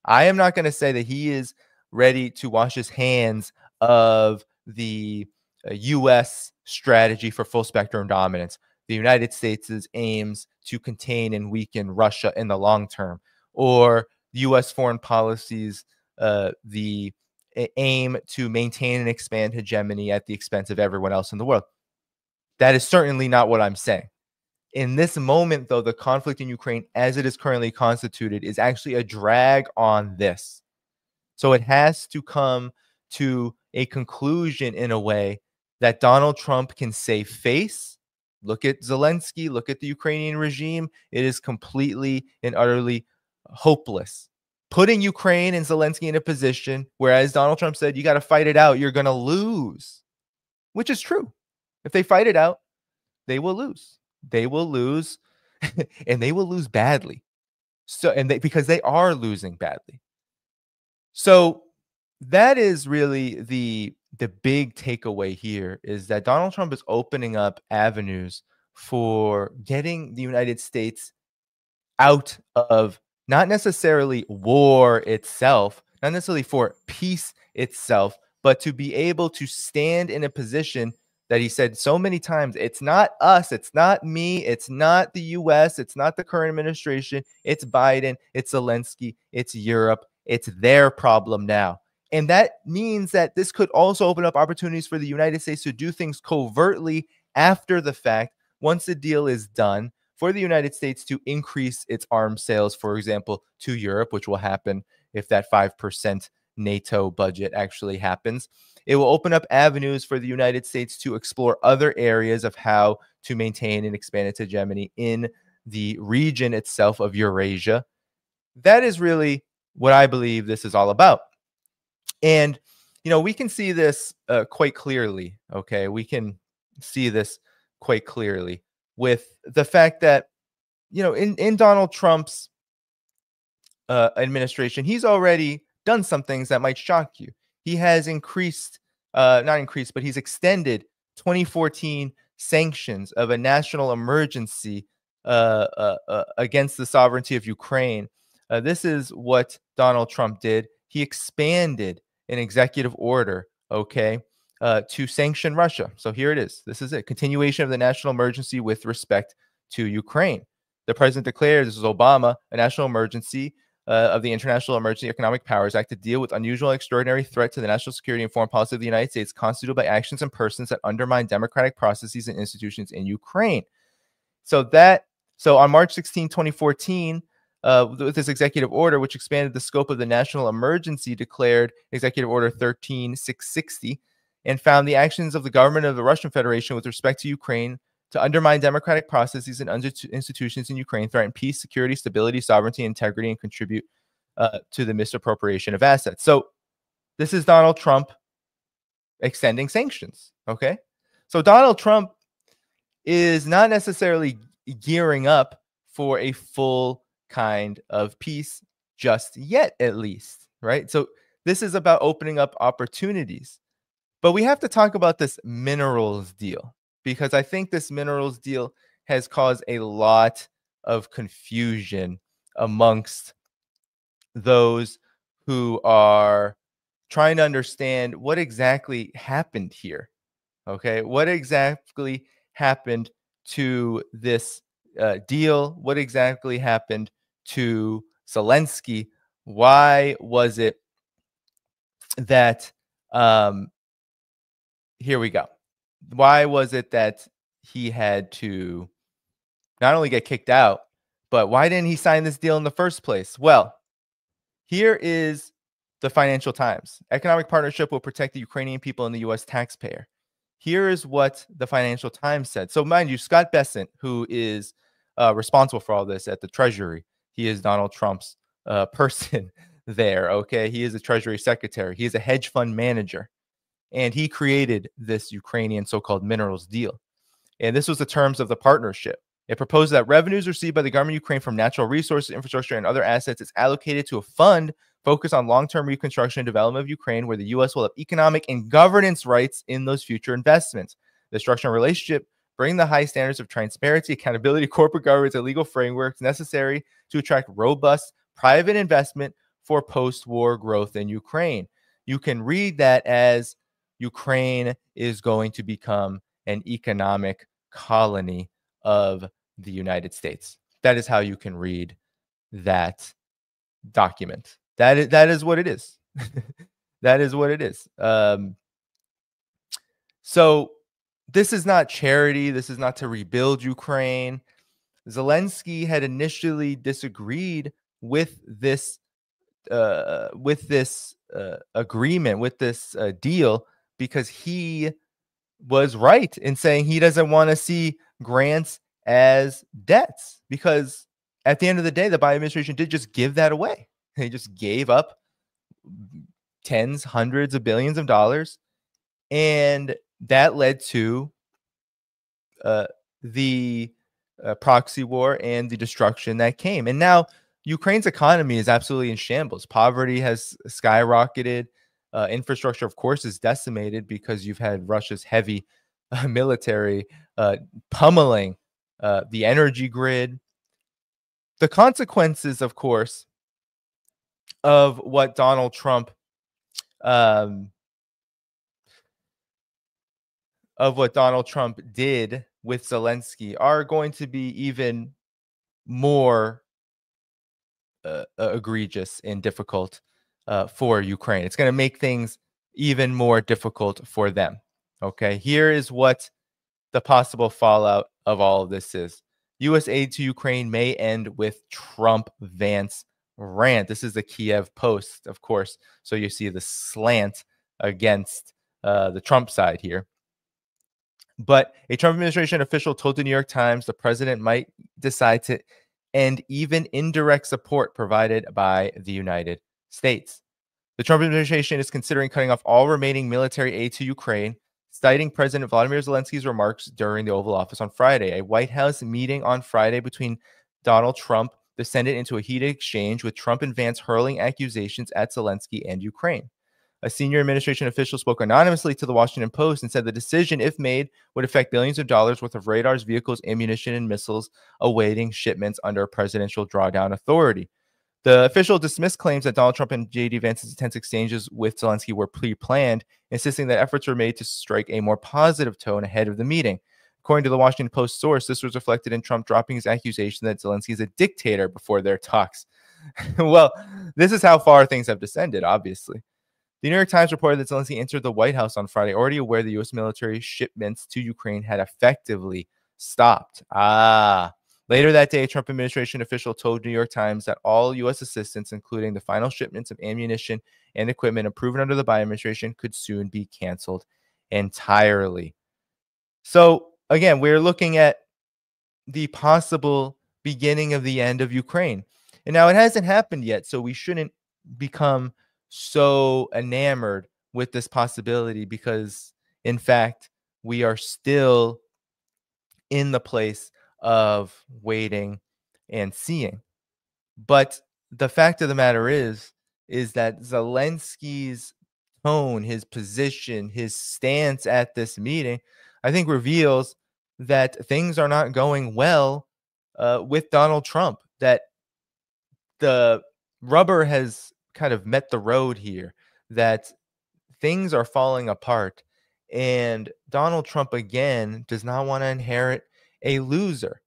I am not going to say that he is ready to wash his hands of the U.S. strategy for full spectrum dominance, the United States' aims to contain and weaken Russia in the long term, or U.S. foreign policies, the aim to maintain and expand hegemony at the expense of everyone else in the world. That is certainly not what I'm saying. In this moment, though, the conflict in Ukraine, as it is currently constituted, is actually a drag on this. So it has to come to a conclusion in a way that Donald Trump can save face. Look at Zelensky, look at the Ukrainian regime. It is completely and utterly hopeless. Putting Ukraine and Zelensky in a position where, as Donald Trump said, you got to fight it out, you're going to lose, which is true. If they fight it out, they will lose. They will lose, and they will lose badly. So, because they are losing badly. So that is really the big takeaway here, is that Donald Trump is opening up avenues for getting the United States out of not necessarily war itself, not necessarily for peace itself, but to be able to stand in a position that he said so many times, it's not us, it's not me, it's not the US, it's not the current administration, it's Biden, it's Zelensky, it's Europe, it's their problem now. And that means that this could also open up opportunities for the United States to do things covertly after the fact, once the deal is done, for the United States to increase its arms sales, for example, to Europe, which will happen if that 5% NATO budget actually happens. It will open up avenues for the United States to explore other areas of how to maintain and expand its hegemony in the region itself of Eurasia. That is really what I believe this is all about. And, you know, we can see this quite clearly, okay? We can see this quite clearly with the fact that, you know, in Donald Trump's administration, he's already done some things that might shock you. He has he's extended 2014 sanctions of a national emergency against the sovereignty of Ukraine. This is what Donald Trump did. He expanded an executive order, okay, to sanction Russia. So here it is. This is it. Continuation of the national emergency with respect to Ukraine. The president declared, this is Obama, a national emergency of the International Emergency Economic Powers Act to deal with unusual and extraordinary threat to the national security and foreign policy of the United States constituted by actions and persons that undermine democratic processes and institutions in Ukraine. So on March 16, 2014, with this executive order, which expanded the scope of the national emergency, declared Executive Order 13660, and found the actions of the government of the Russian Federation with respect to Ukraine to undermine democratic processes and institutions in Ukraine, threaten peace, security, stability, sovereignty, integrity, and contribute to the misappropriation of assets. So this is Donald Trump extending sanctions, okay? So Donald Trump is not necessarily gearing up for a full kind of peace just yet, at least, right? So this is about opening up opportunities. But we have to talk about this minerals deal, because I think this minerals deal has caused a lot of confusion amongst those who are trying to understand what exactly happened here. Okay, what exactly happened to this deal? What exactly happened to Zelensky? Why was it that here we go. Why was it that he had to not only get kicked out, but why didn't he sign this deal in the first place? Well, here is the Financial Times. Economic partnership will protect the Ukrainian people and the U.S. taxpayer. Here is what the Financial Times said. So mind you, Scott Bessent, who is responsible for all this at the Treasury, he is Donald Trump's person there, okay? He is a Treasury secretary. He is a hedge fund manager. And he created this Ukrainian so-called minerals deal. And this was the terms of the partnership. It proposed that revenues received by the government of Ukraine from natural resources, infrastructure, and other assets is allocated to a fund focused on long-term reconstruction and development of Ukraine, where the U.S. will have economic and governance rights in those future investments. The structural relationship bring the high standards of transparency, accountability, corporate governance, and legal frameworks necessary to attract robust private investment for post-war growth in Ukraine. You can read that as Ukraine is going to become an economic colony of the United States. That is how you can read that document. That is what it is. That is what it is. So this is not charity. This is not to rebuild Ukraine. Zelensky had initially disagreed with this agreement, with this deal, because he was right in saying he doesn't want to see grants as debts, because at the end of the day, the Biden administration did just give that away. They just gave up tens, hundreds of billions of dollars, and that led to the proxy war and the destruction that came. And now Ukraine's economy is absolutely in shambles. Poverty has skyrocketed. Infrastructure, of course, is decimated because you've had Russia's heavy military pummeling the energy grid. The consequences, of course, of what Donald Trump did with Zelensky are going to be even more egregious and difficult for Ukraine. It's going to make things even more difficult for them. Okay, here is what the possible fallout of all of this is. U.S. aid to Ukraine may end with Trump-Vance rant. This is the Kiev Post, of course. So you see the slant against the Trump side here. But a Trump administration official told the New York Times the president might decide to end even indirect support provided by the United States. The Trump administration is considering cutting off all remaining military aid to Ukraine, citing President Volodymyr Zelensky's remarks during the Oval Office on Friday. A White House meeting on Friday between Donald Trump descended into a heated exchange, with Trump and Vance hurling accusations at Zelensky and Ukraine. A senior administration official spoke anonymously to the Washington Post and said the decision, if made, would affect billions of dollars worth of radars, vehicles, ammunition, and missiles awaiting shipments under presidential drawdown authority. The official dismissed claims that Donald Trump and J.D. Vance's intense exchanges with Zelensky were pre-planned, insisting that efforts were made to strike a more positive tone ahead of the meeting. According to the Washington Post source, this was reflected in Trump dropping his accusation that Zelensky is a dictator before their talks. Well, this is how far things have descended, obviously. The New York Times reported that Zelensky entered the White House on Friday, already aware the U.S. military shipments to Ukraine had effectively stopped. Later that day, a Trump administration official told New York Times that all U.S. assistance, including the final shipments of ammunition and equipment approved under the Biden administration, could soon be canceled entirely. So, again, we're looking at the possible beginning of the end of Ukraine. And now it hasn't happened yet, so we shouldn't become so enamored with this possibility, because, in fact, we are still in the place of waiting and seeing. But the fact of the matter is that Zelensky's tone, his position, his stance at this meeting, I think reveals that things are not going well with Donald Trump, that the rubber has kind of met the road here, that things are falling apart, and Donald Trump, again, does not want to inherit a loser.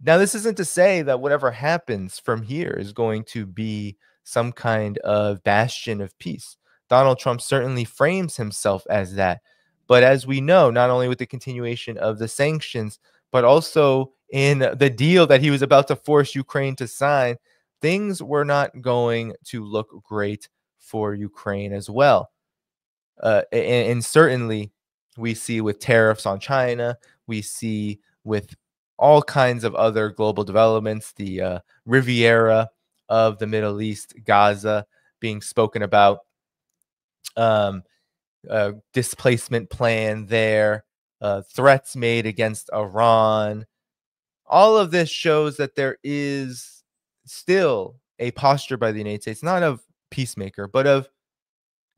Now, this isn't to say that whatever happens from here is going to be some kind of bastion of peace. Donald Trump certainly frames himself as that. But as we know, not only with the continuation of the sanctions, but also in the deal that he was about to force Ukraine to sign, things were not going to look great for Ukraine as well. And certainly we see with tariffs on China, we see with all kinds of other global developments, the Riviera of the Middle East, Gaza being spoken about, displacement plan there, threats made against Iran. All of this shows that there is still a posture by the United States, not of peacemaker, but of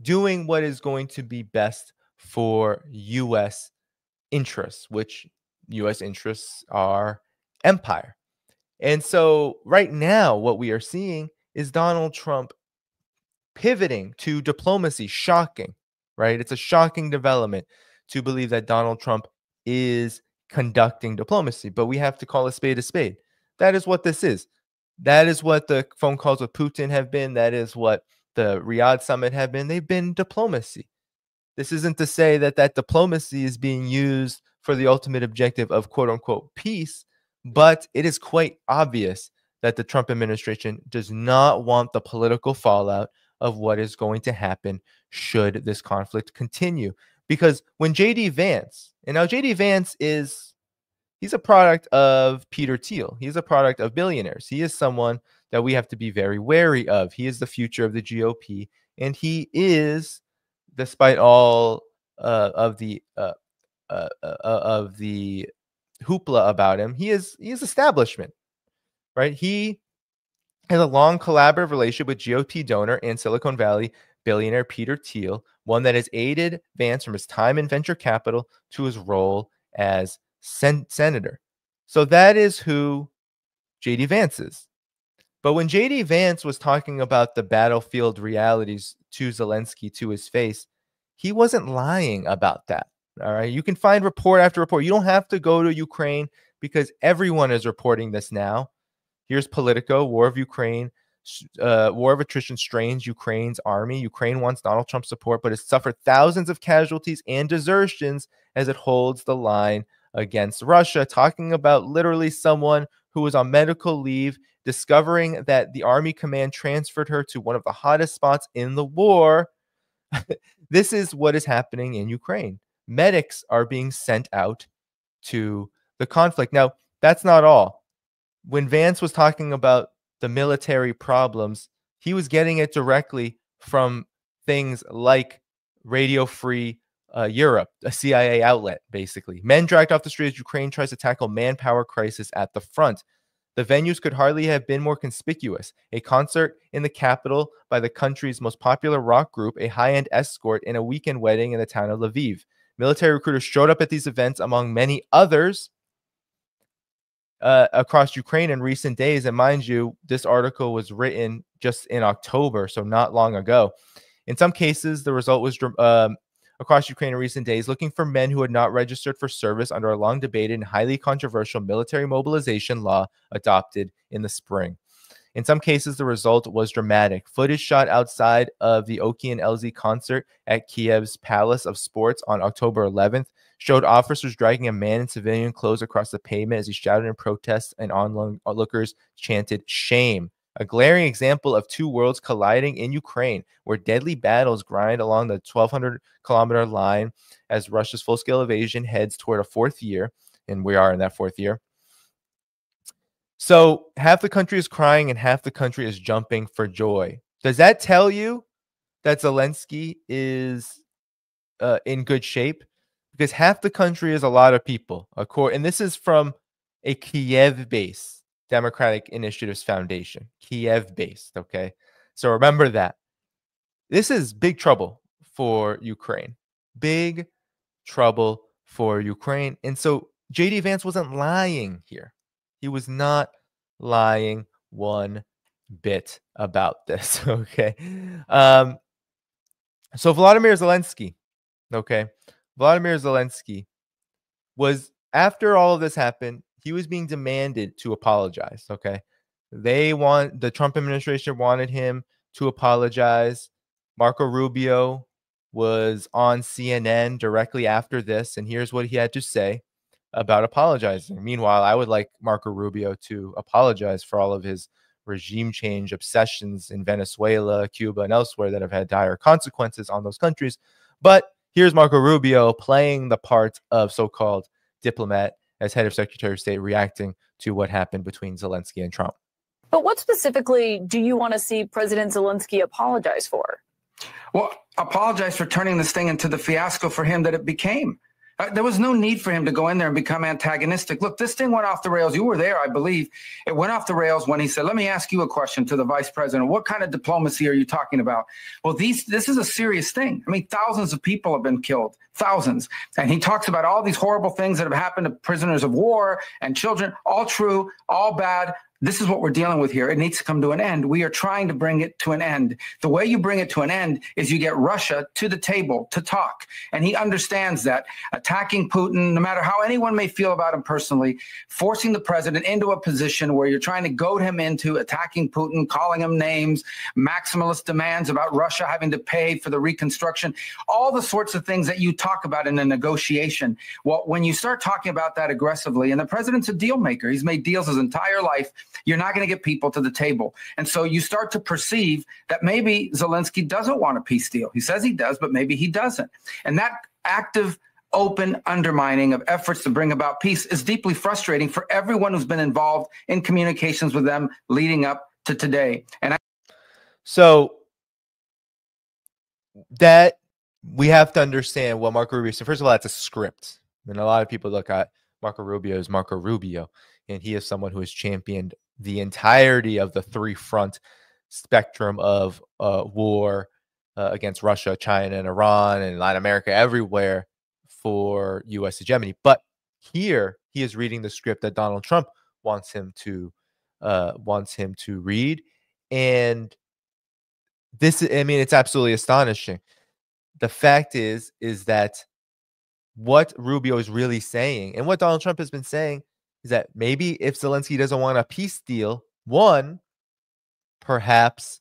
doing what is going to be best for U.S. interests, which U.S. interests are empire. And so right now, what we are seeing is Donald Trump pivoting to diplomacy. Shocking. right? It's a shocking development to believe that Donald Trump is conducting diplomacy, but we have to call a spade a spade. That is what this is. That is what the phone calls with Putin have been. That is what the Riyadh summit have been. They've been diplomacy. This isn't to say that that diplomacy is being used for the ultimate objective of quote unquote peace, but it is quite obvious that the Trump administration does not want the political fallout of what is going to happen should this conflict continue. Because when J.D. Vance, and now J.D. Vance he's a product of Peter Thiel. He's a product of billionaires. He is someone that we have to be very wary of. He is the future of the GOP, and he is, despite all of the hoopla about him, he is establishment, right? He has a long collaborative relationship with GOP donor and Silicon Valley billionaire Peter Thiel, one that has aided Vance from his time in venture capital to his role as senator. So that is who J.D. Vance is. But when J.D. Vance was talking about the battlefield realities to Zelensky to his face, he wasn't lying about that. All right. You can find report after report. You don't have to go to Ukraine because everyone is reporting this now. Here's Politico, War of Ukraine, war of attrition strains Ukraine's army. Ukraine wants Donald Trump's support, but has suffered thousands of casualties and desertions as it holds the line against Russia, talking about literally someone who was on medical leave, discovering that the army command transferred her to one of the hottest spots in the war. This is what is happening in Ukraine. Medics are being sent out to the conflict. Now, that's not all. When Vance was talking about the military problems, he was getting it directly from things like Radio Free Europe, a CIA outlet, basically. Men dragged off the street as Ukraine tries to tackle manpower crisis at the front. The venues could hardly have been more conspicuous. A concert in the capital by the country's most popular rock group, a high-end escort, and a weekend wedding in the town of Lviv. Military recruiters showed up at these events, among many others, across Ukraine in recent days. And mind you, this article was written just in October, so not long ago. In some cases, the result was across Ukraine in recent days, looking for men who had not registered for service under a long debated and highly controversial military mobilization law adopted in the spring. In some cases, the result was dramatic. Footage shot outside of the Oki and LZ concert at Kiev's Palace of Sports on October 11th showed officers dragging a man in civilian clothes across the pavement as he shouted in protest, and onlookers chanted shame. A glaring example of two worlds colliding in Ukraine, where deadly battles grind along the 1,200-kilometer line as Russia's full-scale invasion heads toward a fourth year, and we are in that fourth year. So half the country is crying and half the country is jumping for joy. Does that tell you that Zelensky is in good shape? Because half the country is a lot of people. And this is from a Kiev-based Democratic Initiatives Foundation. Kiev-based, okay? So remember that. This is big trouble for Ukraine. Big trouble for Ukraine. And so J.D. Vance wasn't lying here. He was not lying one bit about this, okay? So Vladimir Zelensky, okay? Vladimir Zelensky was, after all of this happened, he was being demanded to apologize, okay? The Trump administration wanted him to apologize. Marco Rubio was on CNN directly after this, and here's what he had to say about apologizing. Meanwhile, I would like Marco Rubio to apologize for all of his regime change obsessions in Venezuela, Cuba, and elsewhere that have had dire consequences on those countries. But here's Marco Rubio playing the part of so-called diplomat as head of Secretary of State, reacting to what happened between Zelensky and Trump. But what specifically do you want to see President Zelensky apologize for? Well, apologize for turning this thing into the fiasco for him that it became. There was no need for him to go in there and become antagonistic. Look, this thing went off the rails. You were there, I believe. It went off the rails when he said, let me ask you a question to the vice president. What kind of diplomacy are you talking about? Well, this is a serious thing. I mean, thousands of people have been killed, thousands. And he talks about all these horrible things that have happened to prisoners of war and children, all true, all bad. this is what we're dealing with here. It needs to come to an end. We are trying to bring it to an end. The way you bring it to an end is you get Russia to the table to talk. And he understands that attacking Putin, no matter how anyone may feel about him personally, forcing the president into a position where you're trying to goad him into attacking Putin, calling him names, maximalist demands about Russia having to pay for the reconstruction, all the sorts of things that you talk about in a negotiation. Well, when you start talking about that aggressively, and the president's a deal maker, he's made deals his entire life, you're not going to get people to the table. And so you start to perceive that maybe Zelensky doesn't want a peace deal. He says he does, but maybe he doesn't. And that active, open undermining of efforts to bring about peace is deeply frustrating for everyone who's been involved in communications with them leading up to today. And so that we have to understand what Marco Rubio said. First of all, that's a script. And a lot of people look at Marco Rubio as Marco Rubio, and he is someone who has championed the entirety of the three-front spectrum of war against Russia, China, and Iran, and Latin America, everywhere for U.S. hegemony. But here, he is reading the script that Donald Trump wants him to read, and this, I mean, it's absolutely astonishing. The fact is that what Rubio is really saying, and what Donald Trump has been saying, is that maybe if Zelensky doesn't want a peace deal, one, perhaps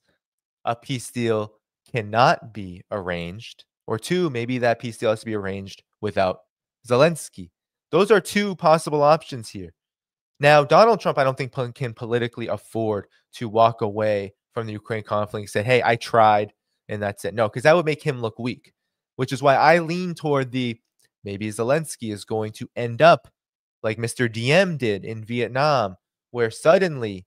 a peace deal cannot be arranged, or two, maybe that peace deal has to be arranged without Zelensky. Those are two possible options here. Now, Donald Trump, I don't think can politically afford to walk away from the Ukraine conflict and say, hey, I tried, and that's it. No, because that would make him look weak, which is why I lean toward the maybe Zelensky is going to end up like Mr. Diem did in Vietnam, where suddenly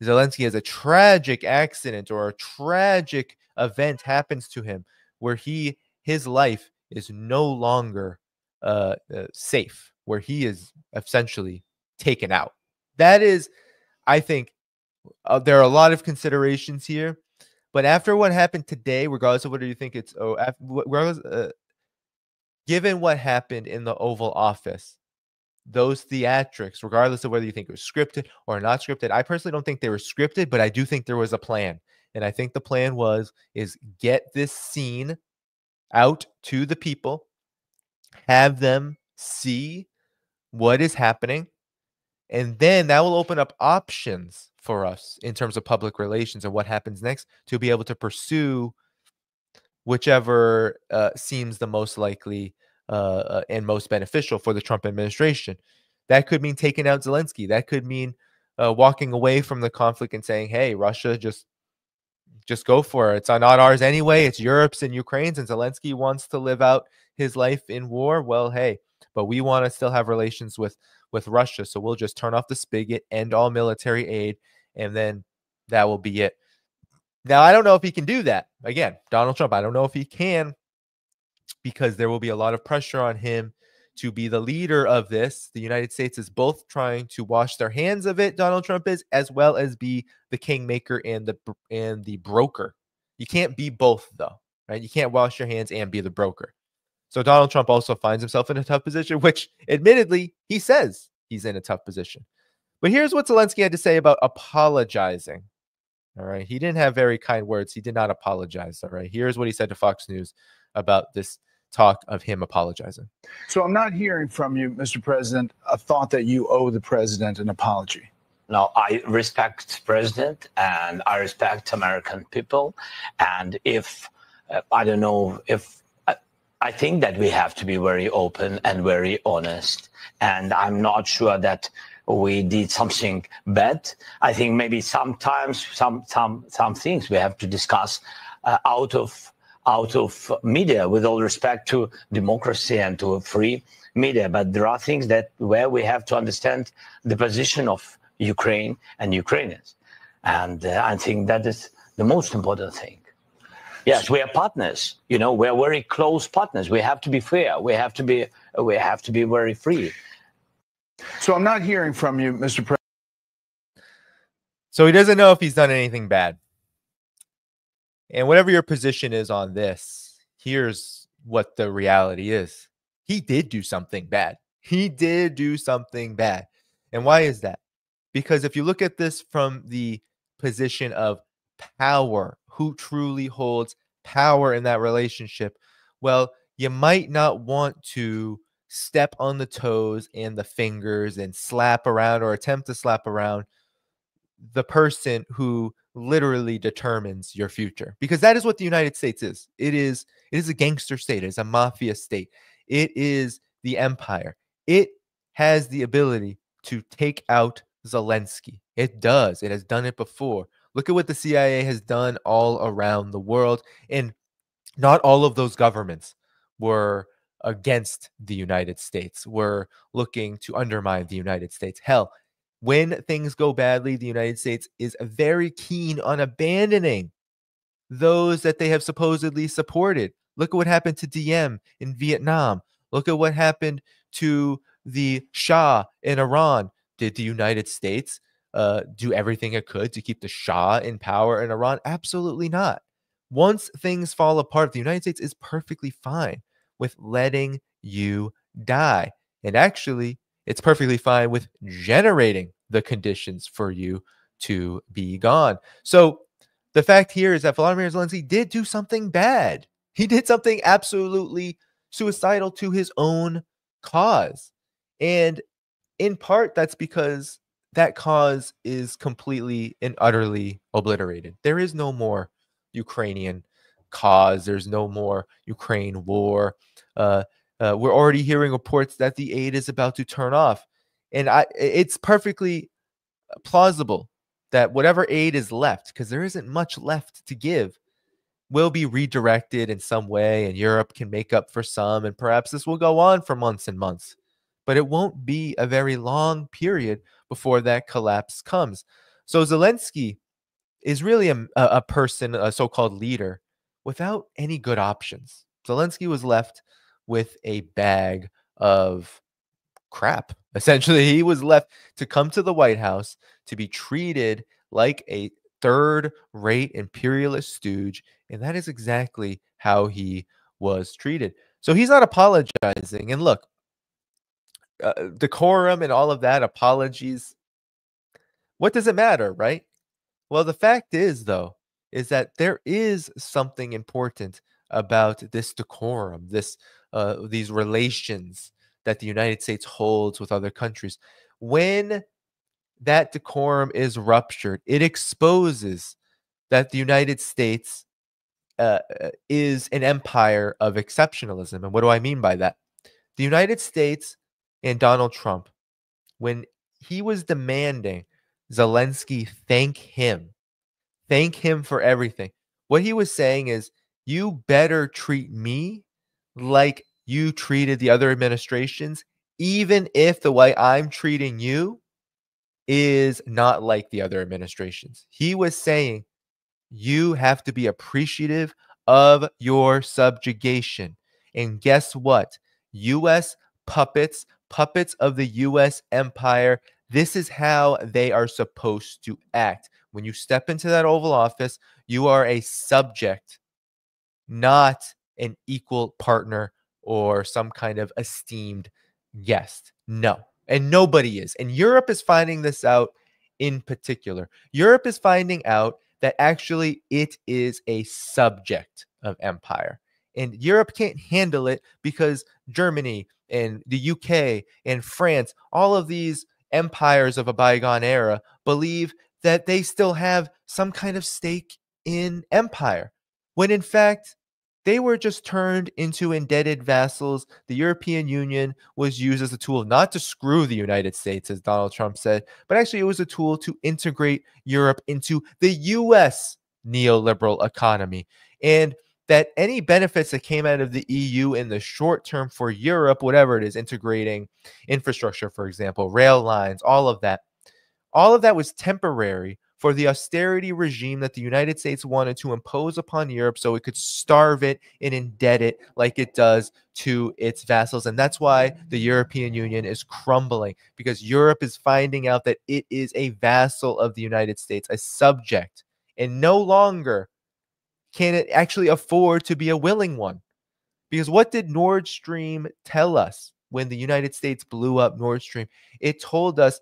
Zelensky has a tragic accident or a tragic event happens to him where his life is no longer safe, where he is essentially taken out. That is, I think, there are a lot of considerations here. But after what happened today, regardless of whether you think it's given what happened in the Oval Office, those theatrics, regardless of whether you think it was scripted or not scripted, I personally don't think they were scripted, but I do think there was a plan. And I think the plan is get this scene out to the people, have them see what is happening, and then that will open up options for us in terms of public relations and what happens next to be able to pursue whichever seems the most likely and most beneficial for the Trump administration. That could mean taking out Zelensky. That could mean walking away from the conflict and saying, hey, Russia, just go for it. It's not ours anyway. It's Europe's and Ukraine's, and Zelensky wants to live out his life in war. Well, hey, but we want to still have relations with Russia, so we'll just turn off the spigot, end all military aid, and then that will be it. Now, I don't know if he can do that. Again, Donald Trump, I don't know if he can, because there will be a lot of pressure on him to be the leader of this. The United States is both trying to wash their hands of it, Donald Trump is, as well as be the kingmaker and the broker. You can't be both, though, right? You can't wash your hands and be the broker. So Donald Trump also finds himself in a tough position, which admittedly he says he's in a tough position. But here's what Zelensky had to say about apologizing. All right. He didn't have very kind words. He did not apologize. All right. Here's what he said to Fox News about this talk of him apologizing. So I'm not hearing from you, Mr. President, a thought that you owe the president an apology. No, I respect president and I respect American people. And if, I don't know, if I think that we have to be very open and very honest. And I'm not sure that we did something bad. I think maybe sometimes some things we have to discuss out of media, with all respect to democracy and to a free media. But there are things where we have to understand the position of Ukraine and Ukrainians. And I think that is the most important thing. Yes, we are partners. You know, we're very close partners. We have to be fair. We have to be very free. So I'm not hearing from you, Mr. President. So he doesn't know if he's done anything bad. And whatever your position is on this, here's what the reality is. He did do something bad. He did do something bad. And why is that? Because if you look at this from the position of power, who truly holds power in that relationship, well, you might not want to step on the toes and the fingers and slap around or attempt to slap around the person who literally determines your future, because that is what the United States is. It is a gangster state. It is a mafia state. It is the empire. It has the ability to take out Zelensky. It does. It has done it before. Look at what the CIA has done all around the world. And not all of those governments were against the United States, were looking to undermine the United States. Hell, when things go badly, the United States is very keen on abandoning those that they have supposedly supported. Look at what happened to Diem in Vietnam. Look at what happened to the Shah in Iran. Did the United States do everything it could to keep the Shah in power in Iran? Absolutely not. Once things fall apart, the United States is perfectly fine with letting you die. And actually, it's perfectly fine with generating the conditions for you to be gone. So the fact here is that Volodymyr Zelensky did do something bad. He did something absolutely suicidal to his own cause. And in part, that's because that cause is completely and utterly obliterated. There is no more Ukrainian cause. There's no more Ukraine war. We're already hearing reports that the aid is about to turn off. And it's perfectly plausible that whatever aid is left, because there isn't much left to give, will be redirected in some way, and Europe can make up for some, and perhaps this will go on for months and months. But it won't be a very long period before that collapse comes. So Zelensky is really a person, a so-called leader, without any good options. Zelensky was left with a bag of crap. Essentially, he was left to come to the White House to be treated like a third-rate imperialist stooge, and that is exactly how he was treated. So he's not apologizing. And look, decorum and all of that, apologies, what does it matter, right? Well, the fact is, though, is that there is something important about this decorum, these relations that the United States holds with other countries. When that decorum is ruptured, it exposes that the United States is an empire of exceptionalism. And what do I mean by that? The United States and Donald Trump, when he was demanding Zelensky thank him for everything, what he was saying is, you better treat me like you treated the other administrations, even if the way I'm treating you is not like the other administrations. He was saying, you have to be appreciative of your subjugation. And guess what? U.S. puppets of the U.S. empire, this is how they are supposed to act. When you step into that Oval Office, you are a subject, not an equal partner or some kind of esteemed guest. No. And nobody is. And Europe is finding this out in particular. Europe is finding out that actually it is a subject of empire. And Europe can't handle it because Germany and the UK and France, all of these empires of a bygone era, believe that they still have some kind of stake in empire, when in fact, they were just turned into indebted vassals. The European Union was used as a tool not to screw the United States, as Donald Trump said, but actually it was a tool to integrate Europe into the U.S. neoliberal economy. And that any benefits that came out of the EU in the short term for Europe, whatever it is, integrating infrastructure, for example, rail lines, all of that was temporary for the austerity regime that the United States wanted to impose upon Europe so it could starve it and indebt it like it does to its vassals. And that's why the European Union is crumbling, because Europe is finding out that it is a vassal of the United States, a subject, and no longer can it actually afford to be a willing one. Because what did Nord Stream tell us when the United States blew up Nord Stream? It told us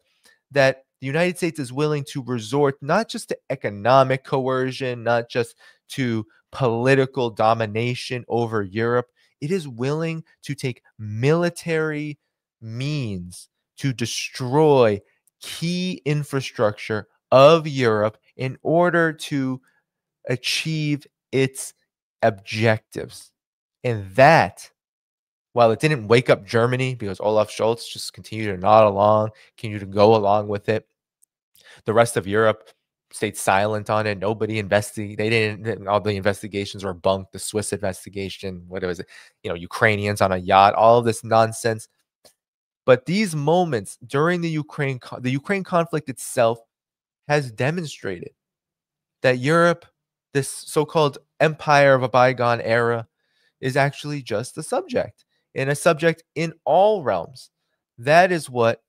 that the United States is willing to resort not just to economic coercion, not just to political domination over Europe. It is willing to take military means to destroy key infrastructure of Europe in order to achieve its objectives. And that, while it didn't wake up Germany because Olaf Scholz just continued to nod along, continued to go along with it, the rest of Europe stayed silent on it. Nobody investigated. They didn't. All the investigations were bunked. The Swiss investigation, what was it? Ukrainians on a yacht. All of this nonsense. But these moments during the Ukraine conflict itself has demonstrated that Europe, this so-called empire of a bygone era, is actually just a subject, and a subject in all realms. That is what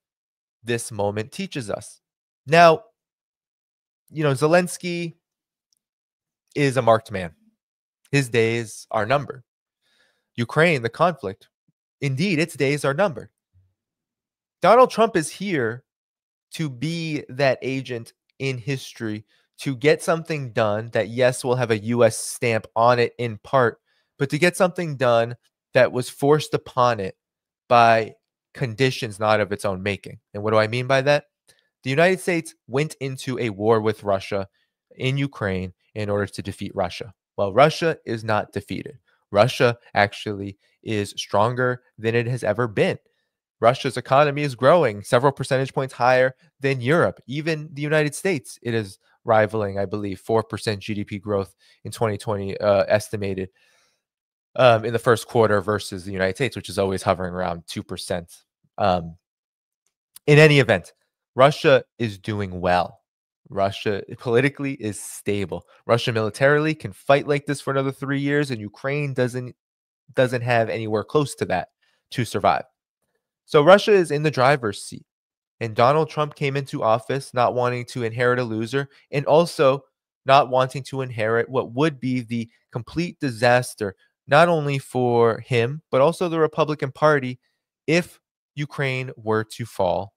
this moment teaches us. Now, Zelensky is a marked man. His days are numbered. Ukraine, the conflict, indeed, its days are numbered. Donald Trump is here to be that agent in history to get something done that, yes, will have a U.S. stamp on it in part, but to get something done that was forced upon it by conditions not of its own making. And what do I mean by that? The United States went into a war with Russia in Ukraine in order to defeat Russia. Well, Russia is not defeated. Russia actually is stronger than it has ever been. Russia's economy is growing several percentage points higher than Europe. Even the United States, it is rivaling, I believe, 4% GDP growth in 2020 estimated in the first quarter versus the United States, which is always hovering around 2%. In any event, Russia is doing well. Russia politically is stable. Russia militarily can fight like this for another 3 years, and Ukraine doesn't have anywhere close to that to survive. So Russia is in the driver's seat, and Donald Trump came into office not wanting to inherit a loser, and also not wanting to inherit what would be the complete disaster, not only for him, but also the Republican Party, if Ukraine were to fall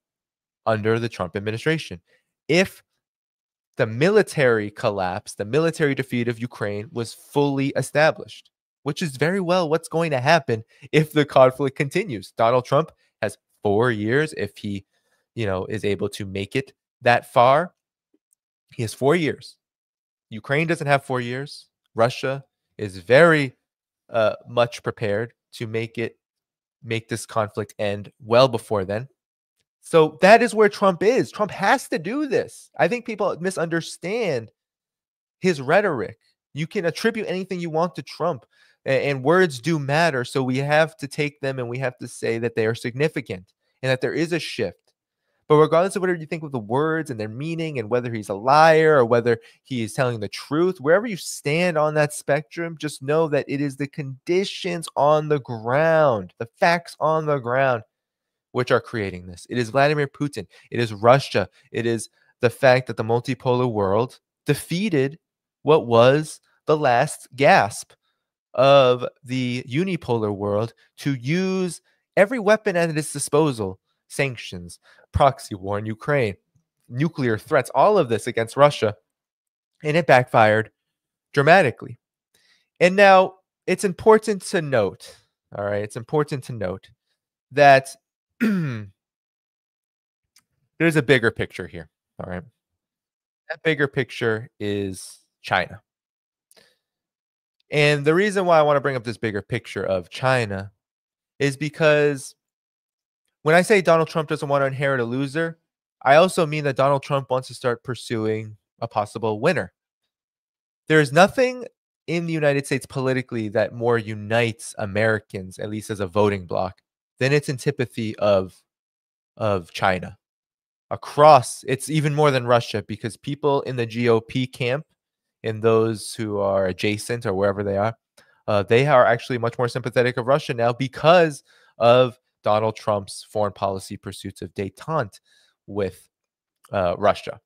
under the Trump administration. If the military collapse, the military defeat of Ukraine was fully established, which is very well what's going to happen if the conflict continues. Donald Trump has 4 years if he, is able to make it that far. He has 4 years. Ukraine doesn't have 4 years. Russia is very much prepared to make this conflict end well before then. So that is where Trump is. Trump has to do this. I think people misunderstand his rhetoric. You can attribute anything you want to Trump, and words do matter. So we have to take them and we have to say that they are significant and that there is a shift. But regardless of whatever you think of the words and their meaning and whether he's a liar or whether he is telling the truth, wherever you stand on that spectrum, just know that it is the conditions on the ground, the facts on the ground, which are creating this. It is Vladimir Putin. It is Russia. It is the fact that the multipolar world defeated what was the last gasp of the unipolar world to use every weapon at its disposal, sanctions, proxy war in Ukraine, nuclear threats, all of this against Russia, and it backfired dramatically. And now it's important to note, all right, it's important to note that there's a bigger picture here, all right? That bigger picture is China. And the reason why I want to bring up this bigger picture of China is because when I say Donald Trump doesn't want to inherit a loser, I also mean that Donald Trump wants to start pursuing a possible winner. There is nothing in the United States politically that more unites Americans, at least as a voting bloc, than its antipathy of China. Across, it's even more than Russia, because people in the GOP camp and those who are adjacent or wherever they are actually much more sympathetic of Russia now because of Donald Trump's foreign policy pursuits of détente with Russia.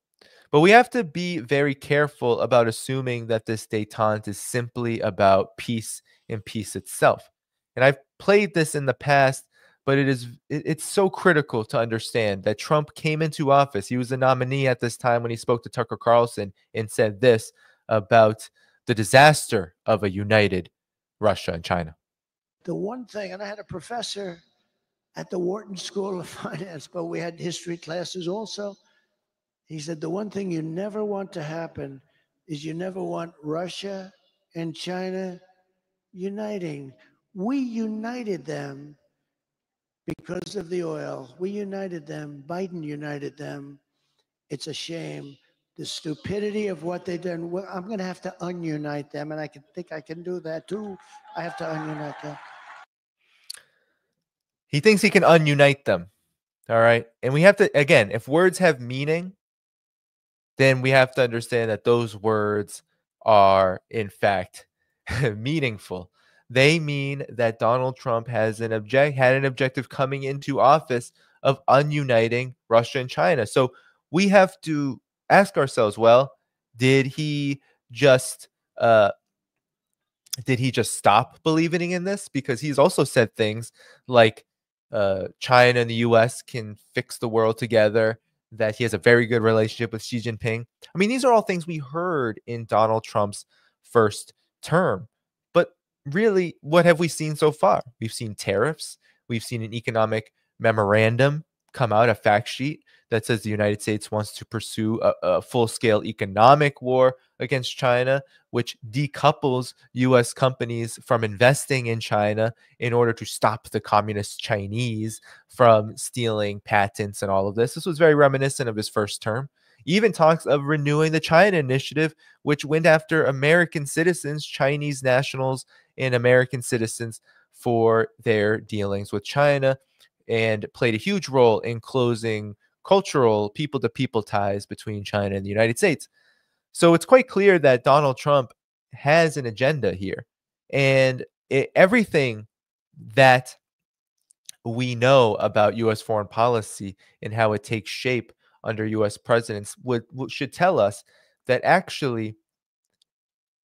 But we have to be very careful about assuming that this détente is simply about peace and peace itself. And I've played this in the past but it's so critical to understand that Trump came into office. He was the nominee at this time when he spoke to Tucker Carlson and said this about the disaster of a united Russia and China. The one thing, and I had a professor at the Wharton School of Finance, but we had history classes also. He said, the one thing you never want to happen is you never want Russia and China uniting. We united them because of the oil. We united them. Biden united them. It's a shame. The stupidity of what they've done. Well, I'm going to have to ununite them, and I think I can do that too. I have to ununite them. He thinks he can ununite them. All right. And we have to, again, if words have meaning, then we have to understand that those words are, in fact, meaningful. They mean that Donald Trump had an objective coming into office of ununiting Russia and China. So we have to ask ourselves, well, did he just stop believing in this? Because he's also said things like China and the U.S. can fix the world together, that he has a very good relationship with Xi Jinping. I mean, these are all things we heard in Donald Trump's first term. But really, what have we seen so far? We've seen tariffs. We've seen an economic memorandum come out, a fact sheet that says the United States wants to pursue a full-scale economic war against China, which decouples U.S. companies from investing in China in order to stop the communist Chinese from stealing patents and all of this. This was very reminiscent of his first term. Even talks of renewing the China Initiative, which went after American citizens, Chinese nationals, and American citizens for their dealings with China, and played a huge role in closing cultural people-to-people ties between China and the United States. So it's quite clear that Donald Trump has an agenda here. And everything that we know about U.S. foreign policy and how it takes shape under U.S. presidents should tell us that actually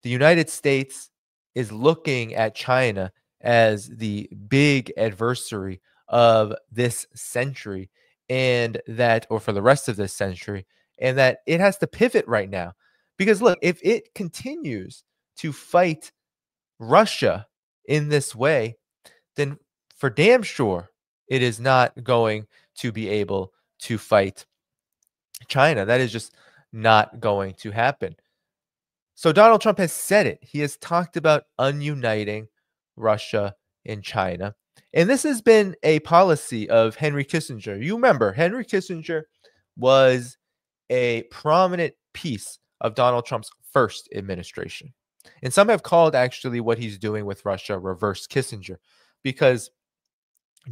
the United States is looking at China as the big adversary of this century, and that, or for the rest of this century, and that it has to pivot right now. Because look, if it continues to fight Russia in this way, then for damn sure it is not going to be able to fight China. That is just not going to happen. So Donald Trump has said it. He has talked about ununiting Russia and China. And this has been a policy of Henry Kissinger. You remember, Henry Kissinger was a prominent piece of Donald Trump's first administration. And some have called actually what he's doing with Russia reverse Kissinger, because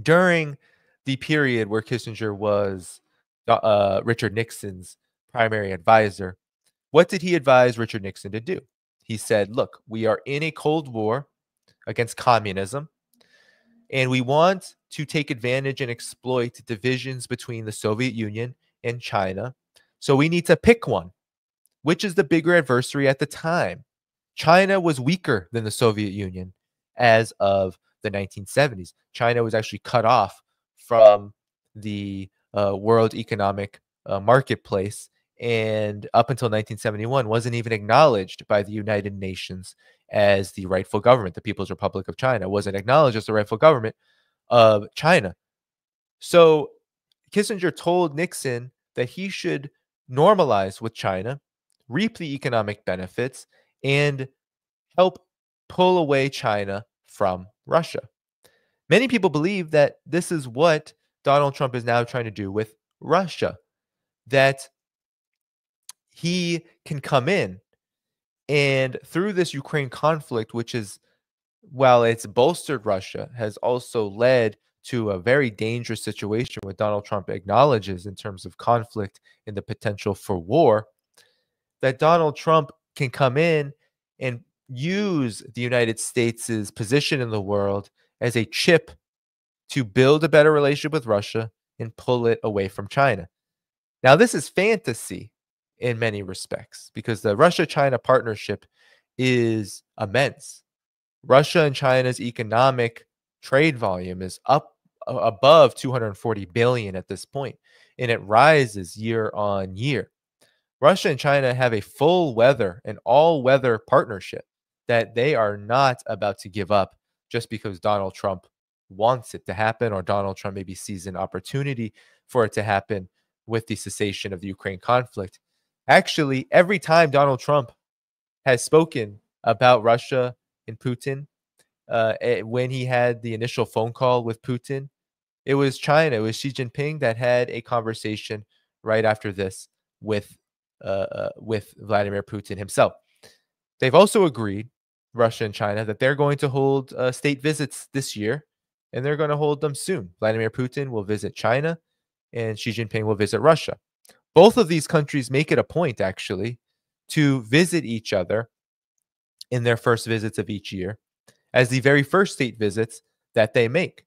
during the period where Kissinger was Richard Nixon's primary advisor, what did he advise Richard Nixon to do? He said, look, we are in a Cold War against communism, and we want to take advantage and exploit divisions between the Soviet Union and China. So we need to pick one. Which is the bigger adversary at the time? China was weaker than the Soviet Union as of the 1970s. China was actually cut off from the world economic marketplace, and up until 1971 wasn't even acknowledged by the United Nations as the rightful government. The People's Republic of China wasn't acknowledged as the rightful government of China. So Kissinger told Nixon that he should normalize with China, reap the economic benefits, and help pull away China from Russia. Many people believe that this is what Donald Trump is now trying to do with Russia, that he can come in and through this Ukraine conflict, which is, while it's bolstered Russia, has also led to a very dangerous situation, what Donald Trump acknowledges in terms of conflict and the potential for war, that Donald Trump can come in and use the United States' position in the world as a chip to build a better relationship with Russia and pull it away from China. Now, this is fantasy in many respects, because the Russia-China partnership is immense. Russia and China's economic trade volume is up above 240 billion at this point, and it rises year on year. Russia and China have a an all-weather partnership that they are not about to give up just because Donald Trump wants it to happen, or Donald Trump maybe sees an opportunity for it to happen with the cessation of the Ukraine conflict. Actually, every time Donald Trump has spoken about Russia and Putin, when he had the initial phone call with Putin, it was China, it was Xi Jinping that had a conversation right after this with Vladimir Putin himself. They've also agreed, Russia and China, that they're going to hold state visits this year, and they're going to hold them soon. Vladimir Putin will visit China, and Xi Jinping will visit Russia. Both of these countries make it a point, actually, to visit each other in their first visits of each year as the very first state visits that they make.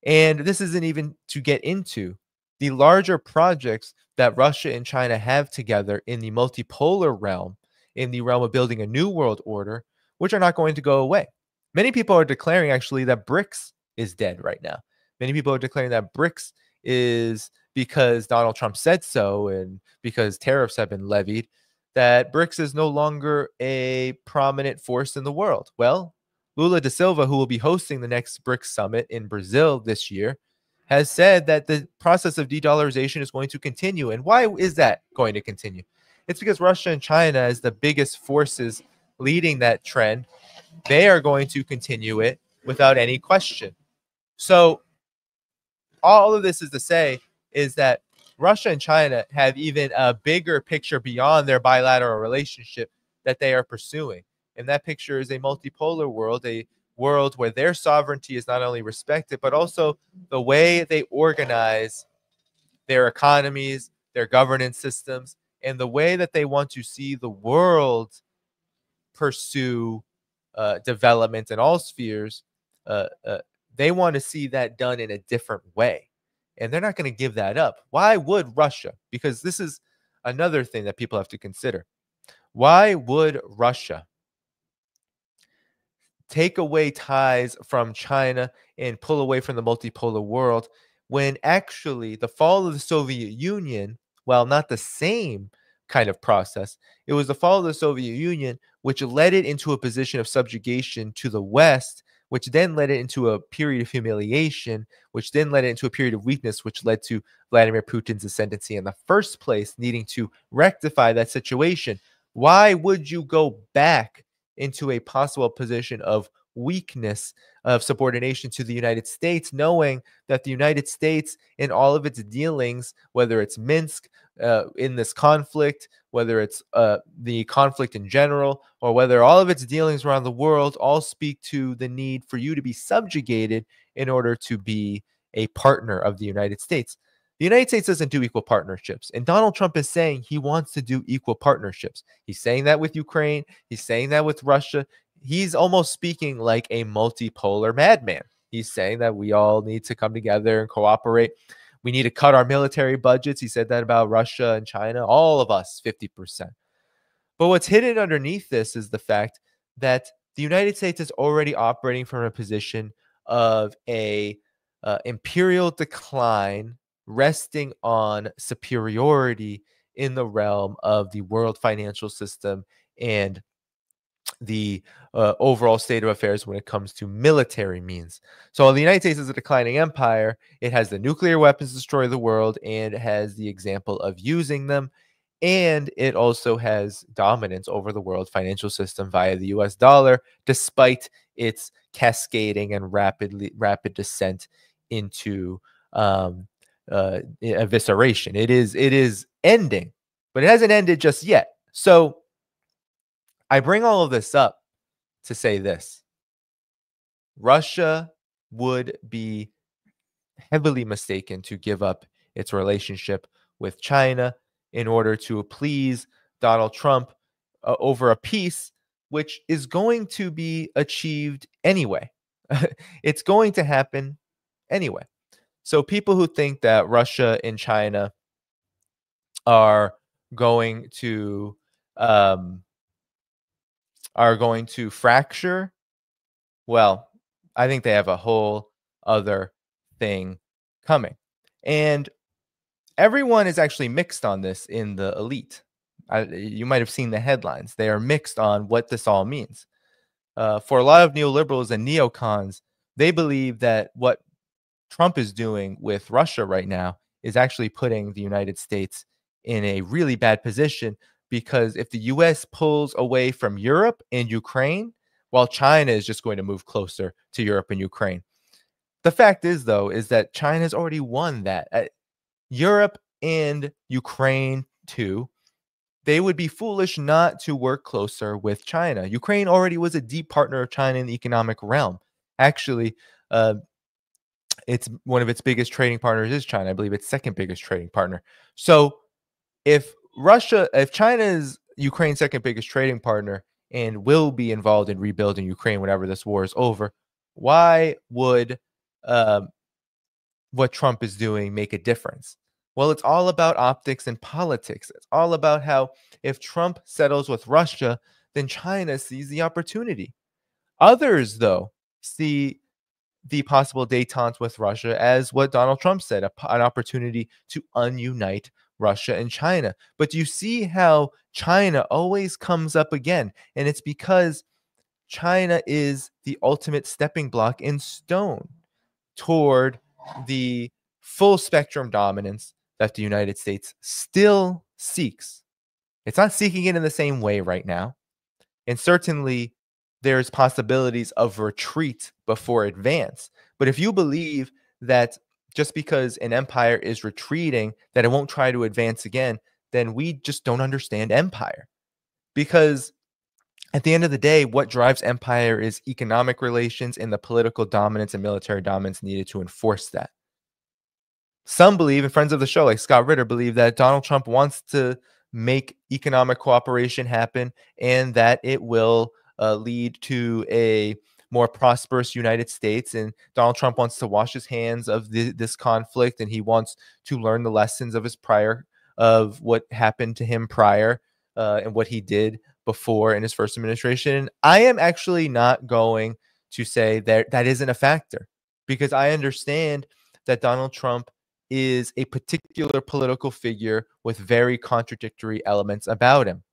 And this isn't even to get into the larger projects that Russia and China have together in the multipolar realm, in the realm of building a new world order, which are not going to go away. Many people are declaring, actually, that BRICS is dead right now. Many people are declaring that BRICS is, because Donald Trump said so and because tariffs have been levied, that BRICS is no longer a prominent force in the world. Well, Lula da Silva, who will be hosting the next BRICS summit in Brazil this year, has said that the process of de-dollarization is going to continue. And why is that going to continue? It's because Russia and China, as the biggest forces leading that trend, they are going to continue it without any question. So all of this is to say is that Russia and China have even a bigger picture beyond their bilateral relationship that they are pursuing. And that picture is a multipolar world, a world where their sovereignty is not only respected, but also the way they organize their economies, their governance systems, and the way that they want to see the world pursue development in all spheres. They want to see that done in a different way. And they're not going to give that up. Why would Russia? Because this is another thing that people have to consider. Why would Russia take away ties from China and pull away from the multipolar world when actually the fall of the Soviet Union, while not the same kind of process, it was the fall of the Soviet Union which led it into a position of subjugation to the West, which then led it into a period of humiliation, which then led it into a period of weakness, which led to Vladimir Putin's ascendancy in the first place, needing to rectify that situation. Why would you go back into a possible position of weakness, of subordination to the United States, knowing that the United States, in all of its dealings, whether it's Minsk, in this conflict, whether it's the conflict in general, or whether all of its dealings around the world all speak to the need for you to be subjugated in order to be a partner of the United States. The United States doesn't do equal partnerships. And Donald Trump is saying he wants to do equal partnerships. He's saying that with Ukraine. He's saying that with Russia. He's almost speaking like a multipolar madman. He's saying that we all need to come together and cooperate. We need to cut our military budgets. He said that about Russia and China, all of us, 50%. But what's hidden underneath this is the fact that the United States is already operating from a position of a imperial decline, resting on superiority in the realm of the world financial system and the overall state of affairs when it comes to military means. So while the United States is a declining empire, it has the nuclear weapons to destroy the world, and it has the example of using them. And it also has dominance over the world financial system via the US dollar, despite its cascading and rapid descent into evisceration. It is ending, but it hasn't ended just yet. So I bring all of this up to say this. Russia would be heavily mistaken to give up its relationship with China in order to please Donald Trump over a peace which is going to be achieved anyway. It's going to happen anyway. So people who think that Russia and China are going to fracture, well, I think they have a whole other thing coming. And everyone is actually mixed on this in the elite. You might have seen the headlines. They are mixed on what this all means. For a lot of neoliberals and neocons, they believe that what Trump is doing with Russia right now is actually putting the United States in a really bad position, because if the US pulls away from Europe and Ukraine, while China is just going to move closer to Europe and Ukraine. The fact is, though, is that China's already won that. Europe and Ukraine, too, they would be foolish not to work closer with China. Ukraine already was a deep partner of China in the economic realm. Actually, it's one of its biggest trading partners is China. I believe its second biggest trading partner. So if China is Ukraine's second biggest trading partner and will be involved in rebuilding Ukraine whenever this war is over, why would what Trump is doing make a difference? Well, it's all about optics and politics. It's all about how if Trump settles with Russia, then China sees the opportunity. Others, though, see the possible détente with Russia as what Donald Trump said, an opportunity to unite Russia and China. But do you see how China always comes up again? And it's because China is the ultimate stepping block in stone toward the full spectrum dominance that the United States still seeks. It's not seeking it in the same way right now. And certainly there's possibilities of retreat before advance. But if you believe that just because an empire is retreating, that it won't try to advance again, then we just don't understand empire. Because at the end of the day, what drives empire is economic relations and the political dominance and military dominance needed to enforce that. Some believe, and friends of the show like Scott Ritter believe, that Donald Trump wants to make economic cooperation happen and that it will lead to a more prosperous United States. And Donald Trump wants to wash his hands of this conflict, and he wants to learn the lessons of of what happened to him prior and what he did before in his first administration. I am actually not going to say that that isn't a factor, because I understand that Donald Trump is a particular political figure with very contradictory elements about him,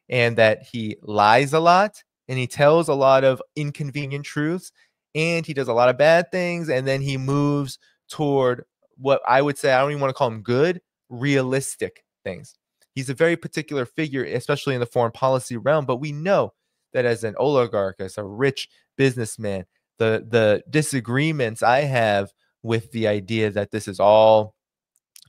and that he lies a lot and he tells a lot of inconvenient truths and he does a lot of bad things, and then he moves toward what I would say, I don't even want to call him good, realistic things. He's a very particular figure, especially in the foreign policy realm, but we know that as an oligarch, as a rich businessman, the disagreements I have with the idea that this is all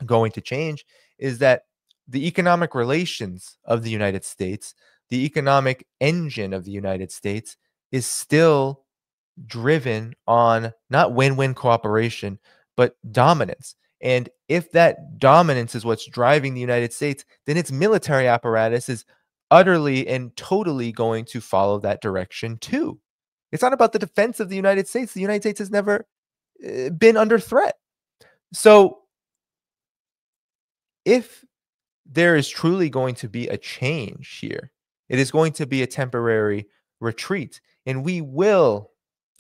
going to change is that the economic relations of the United States, the economic engine of the United States, is still driven on not win-win cooperation, but dominance. And if that dominance is what's driving the United States, then its military apparatus is utterly and totally going to follow that direction too. It's not about the defense of the United States. The United States has never been under threat. So if there is truly going to be a change here, it is going to be a temporary retreat. And we will,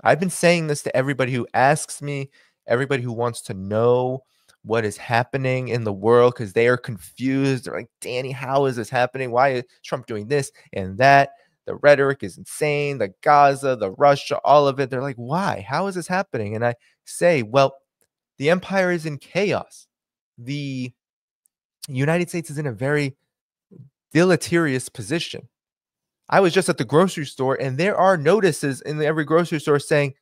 I've been saying this to everybody who asks me, everybody who wants to know what is happening in the world, because they are confused. They're like, Danny, how is this happening? Why is Trump doing this and that? The rhetoric is insane. The Gaza, the Russia, all of it. They're like, why? How is this happening? And I say, well, the empire is in chaos. The United States is in a very deleterious position. I was just at the grocery store, and there are notices in every grocery store saying,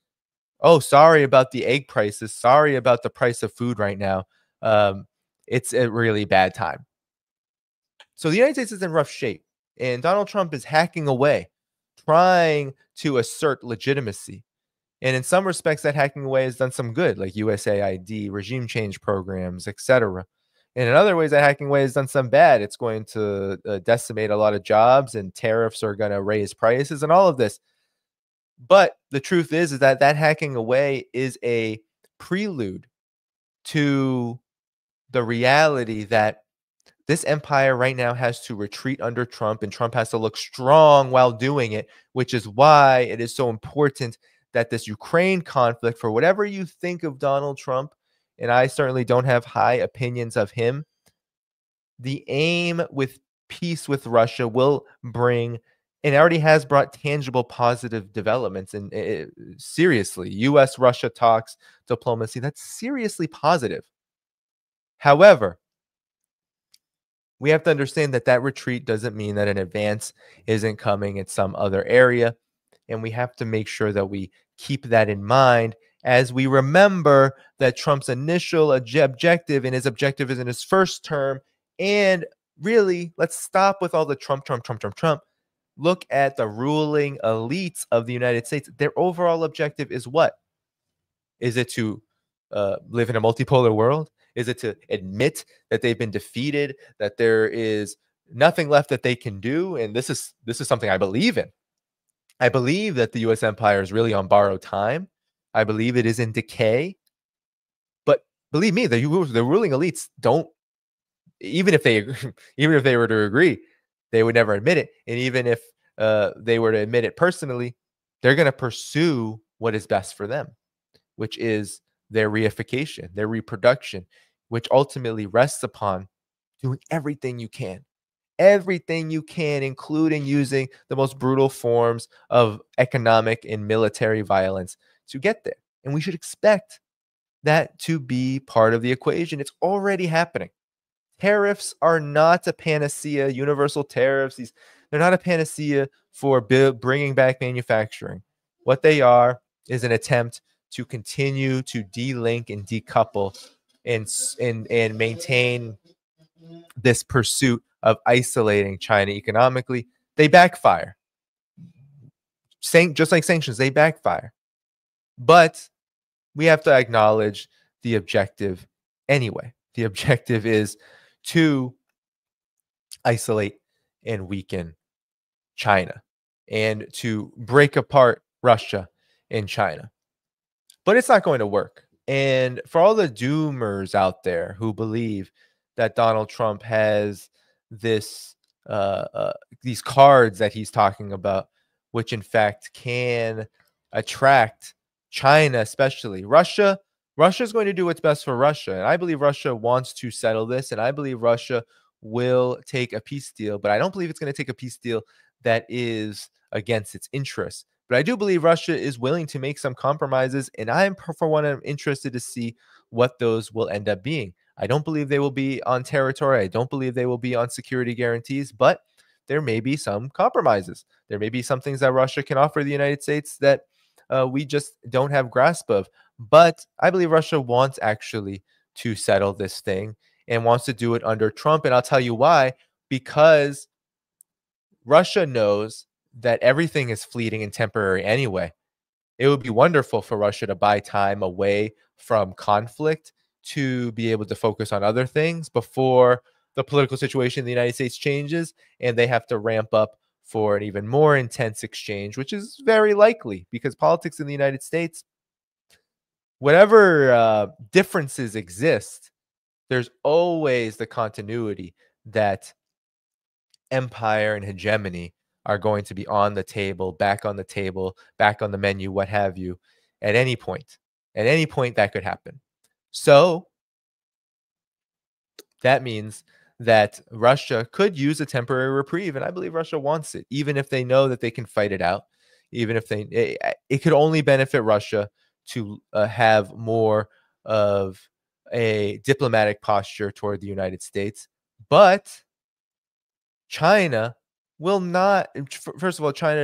oh, sorry about the egg prices. Sorry about the price of food right now. It's a really bad time. So the United States is in rough shape, and Donald Trump is hacking away, trying to assert legitimacy. And in some respects, that hacking away has done some good, like USAID, regime change programs, etc. And in other ways, that hacking away has done some bad. It's going to decimate a lot of jobs, and tariffs are going to raise prices and all of this. But the truth is that that hacking away is a prelude to the reality that this empire right now has to retreat under Trump, and Trump has to look strong while doing it, which is why it is so important that this Ukraine conflict, for whatever you think of Donald Trump, and I certainly don't have high opinions of him, the aim with peace with Russia will bring, and already has brought, tangible positive developments. And seriously, U.S.-Russia talks, diplomacy, that's seriously positive. However, we have to understand that that retreat doesn't mean that an advance isn't coming in some other area. And we have to make sure that we keep that in mind as we remember that Trump's initial objective, and his objective is in his first term. And really, let's stop with all the Trump. Look at the ruling elites of the United States. Their overall objective is what? Is it to live in a multipolar world? Is it to admit that they've been defeated, that there is nothing left that they can do? And this is something I believe in. I believe that the U.S. empire is really on borrowed time. I believe it is in decay. But believe me, the ruling elites don't, even if they were to agree, they would never admit it. And even if they were to admit it personally, they're going to pursue what is best for them, which is their reification, their reproduction, which ultimately rests upon doing everything you can, including using the most brutal forms of economic and military violence to get there. And we should expect that to be part of the equation. It's already happening. Tariffs are not a panacea. Universal tariffs, they're not a panacea for bringing back manufacturing. What they are is an attempt to continue to de-link and decouple and maintain this pursuit of isolating China economically. They backfire. Just like sanctions, they backfire. But we have to acknowledge the objective anyway. The objective is to isolate and weaken China and to break apart Russia and China. But it's not going to work. And for all the doomers out there who believe that Donald Trump has these cards that he's talking about, which in fact can attract China, especially Russia. Russia is going to do what's best for Russia. And I believe Russia wants to settle this. And I believe Russia will take a peace deal. But I don't believe it's going to take a peace deal that is against its interests. But I do believe Russia is willing to make some compromises. And for one, I'm interested to see what those will end up being. I don't believe they will be on territory. I don't believe they will be on security guarantees. But there may be some compromises. There may be some things that Russia can offer the United States that we just don't have grasp of. But I believe Russia wants actually to settle this thing and wants to do it under Trump. And I'll tell you why. Because Russia knows that everything is fleeting and temporary anyway. It would be wonderful for Russia to buy time away from conflict to be able to focus on other things before the political situation in the United States changes and they have to ramp up for an even more intense exchange, which is very likely because politics in the United States, whatever differences exist, there's always the continuity that empire and hegemony are going to be on the table, back on the menu, what have you, at any point. At any point that could happen. So that means that Russia could use a temporary reprieve, and I believe Russia wants it, even if they know that they can fight it out, even if it could only benefit Russia to have more of a diplomatic posture toward the United States. But China will not. First of all, China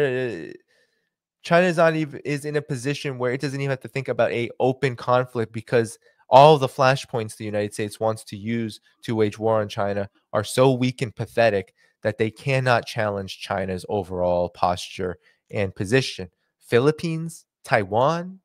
is in a position where it doesn't even have to think about a open conflict because all the flashpoints the United States wants to use to wage war on China are so weak and pathetic that they cannot challenge China's overall posture and position. Philippines, Taiwan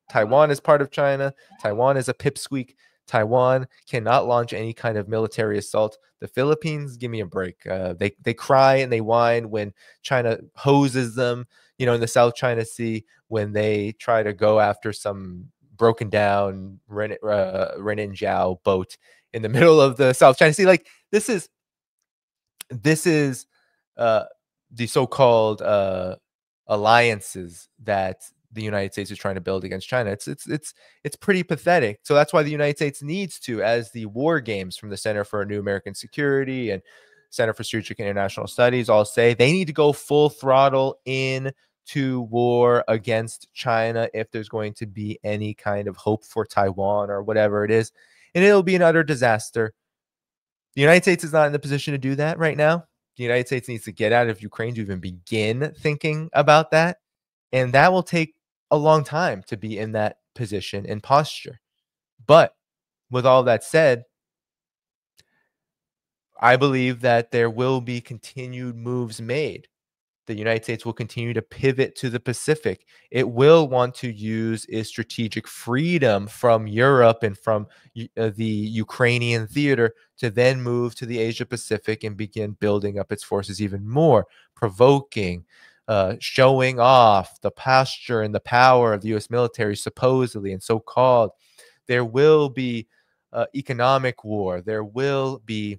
is part of China. Taiwan is a pipsqueak. Taiwan cannot launch any kind of military assault. The Philippines, give me a break. They cry and they whine when China hoses them, in the South China Sea, when they try to go after some broken down Ren'in boat in the middle of the South China Sea. Like this is the so-called alliances that the United States is trying to build against China. It's pretty pathetic. So that's why the United States needs to, as the war games from the Center for New American Security and Center for Strategic International Studies all say, they need to go full throttle in to war against China if there's going to be any kind of hope for Taiwan or whatever it is. And it'll be an utter disaster. The United States is not in the position to do that right now. The United States needs to get out of Ukraine to even begin thinking about that. And that will take a long time to be in that position and posture. But with all that said, I believe that there will be continued moves made. The United States will continue to pivot to the Pacific. It will want to use its strategic freedom from Europe and from the Ukrainian theater to then move to the Asia Pacific and begin building up its forces even more, provoking, showing off the posture and the power of the U.S. military, supposedly and so-called. There will be economic war. There will be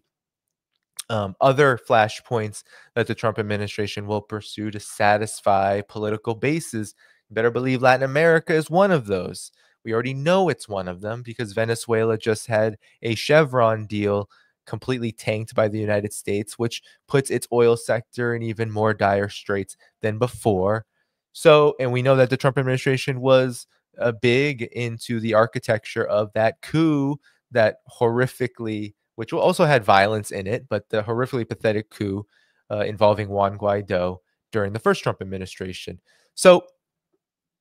other flashpoints that the Trump administration will pursue to satisfy political bases. You better believe Latin America is one of those. We already know it's one of them because Venezuela just had a Chevron deal completely tanked by the United States, which puts its oil sector in even more dire straits than before. So, and we know that the Trump administration was big into the architecture of that coup that horrifically, which also had violence in it, but the horrifically pathetic coup involving Juan Guaido during the first Trump administration. So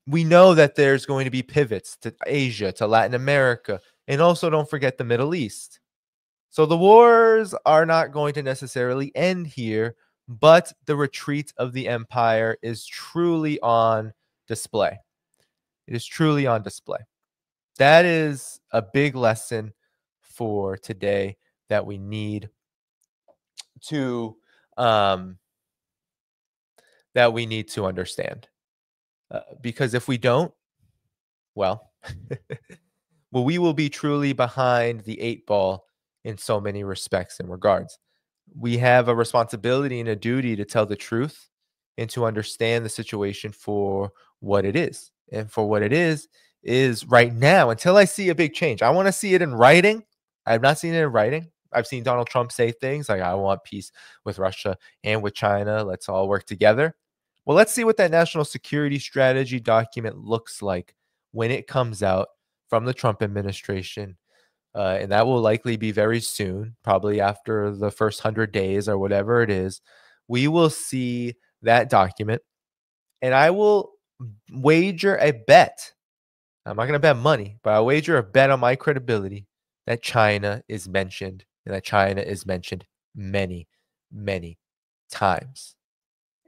we know that there's going to be pivots to Asia, to Latin America, and also don't forget the Middle East. So the wars are not going to necessarily end here, but the retreat of the empire is truly on display. It is truly on display. That is a big lesson for today that we need to understand. Because if we don't, well, well, we will be truly behind the 8 ball in so many respects and regards. We have a responsibility and a duty to tell the truth and to understand the situation for what it is. And for what it is right now, until I see a big change. I want to see it in writing. I have not seen it in writing. I've seen Donald Trump say things like, I want peace with Russia and with China. Let's all work together. Well, let's see what that national security strategy document looks like when it comes out from the Trump administration. And that will likely be very soon, probably after the first 100 days or whatever it is. We will see that document. And I will wager a bet. I'm not going to bet money, but I'll wager a bet on my credibility that China is mentioned, and that China is mentioned many, many times.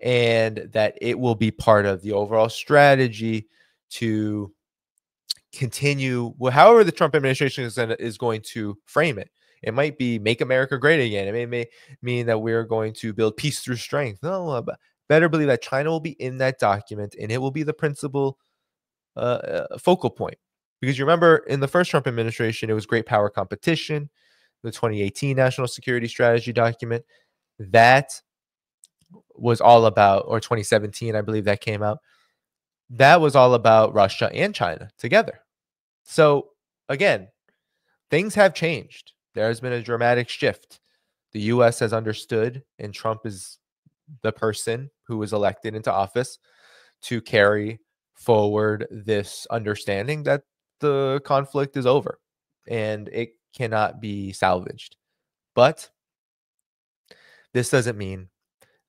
And that it will be part of the overall strategy to continue, however the Trump administration is going to frame it. It might be make America great again. It may mean that we're going to build peace through strength. No, better believe that China will be in that document, and it will be the principal focal point. Because you remember in the first Trump administration, it was great power competition. The 2018 national security strategy document, that was all about, or 2017, I believe that came out. That was all about Russia and China together. So again, things have changed. There has been a dramatic shift. The U.S. has understood, and Trump is the person who was elected into office to carry forward this understanding that the conflict is over and it cannot be salvaged. But this doesn't mean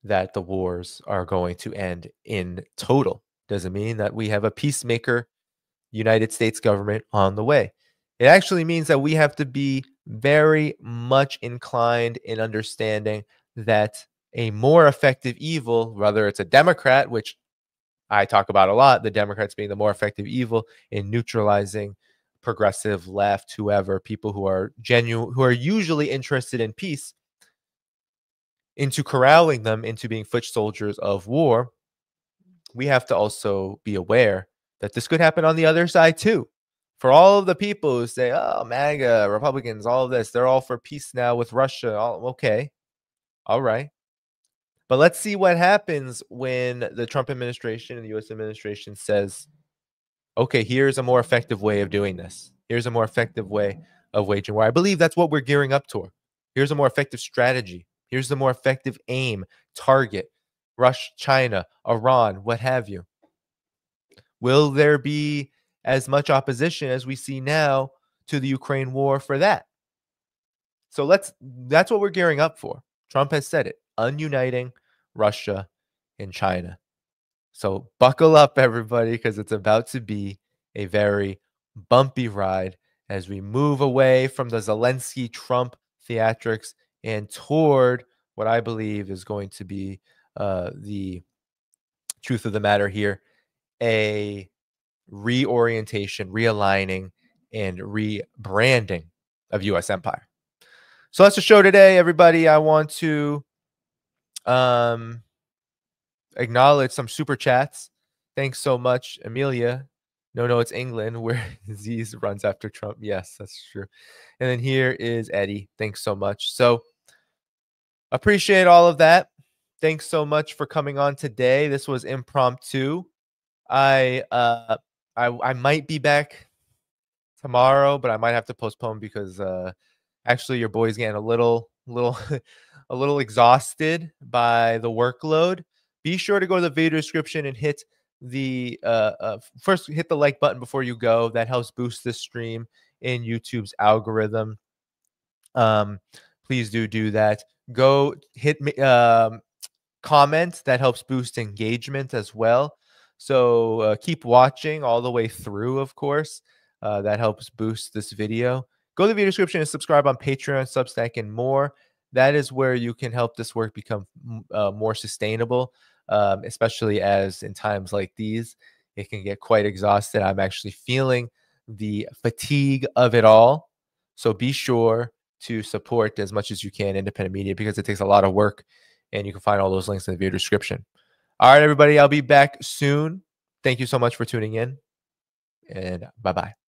that the wars are going to end in total. Doesn't mean that we have a peacemaker United States government on the way. It actually means that we have to be very much inclined in understanding that a more effective evil, whether it's a Democrat, which I talk about a lot, the Democrats being the more effective evil in neutralizing progressive left, whoever, people who are genuine, who are usually interested in peace, into corralling them into being foot soldiers of war. We have to also be aware that this could happen on the other side too. For all of the people who say, oh, MAGA, Republicans, all of this, they're all for peace now with Russia. Okay. All right. But let's see what happens when the Trump administration and the U.S. administration says, okay, here's a more effective way of doing this. Here's a more effective way of waging war. I believe that's what we're gearing up toward. Here's a more effective strategy. Here's the more effective aim, target, Russia, China, Iran, what have you. Will there be as much opposition as we see now to the Ukraine war for that? So that's what we're gearing up for. Trump has said it, ununiting Russia and China. So buckle up, everybody, because it's about to be a very bumpy ride as we move away from the Zelensky-Trump theatrics and toward what I believe is going to be the truth of the matter here, a reorientation, realigning, and rebranding of U.S. empire. So that's the show today, everybody. I want to acknowledge some super chats. Thanks so much, Amelia. No, it's England where Z's runs after Trump. Yes, that's true. And then here is Eddie. Thanks so much. So appreciate all of that. Thanks so much for coming on today. This was impromptu. I might be back tomorrow, but I might have to postpone because actually your boy's getting a little exhausted by the workload. Be sure to go to the video description and hit the first hit the like button before you go. That helps boost this stream in YouTube's algorithm. Please do that. Go hit me comment. That helps boost engagement as well. So keep watching all the way through, of course. That helps boost this video. Go to the video description and subscribe on Patreon, Substack, and more. That is where you can help this work become more sustainable, especially as in times like these, it can get quite exhausted. I'm actually feeling the fatigue of it all. So be sure to support as much as you can independent media because it takes a lot of work, and you can find all those links in the video description. All right, everybody, I'll be back soon. Thank you so much for tuning in, and bye-bye.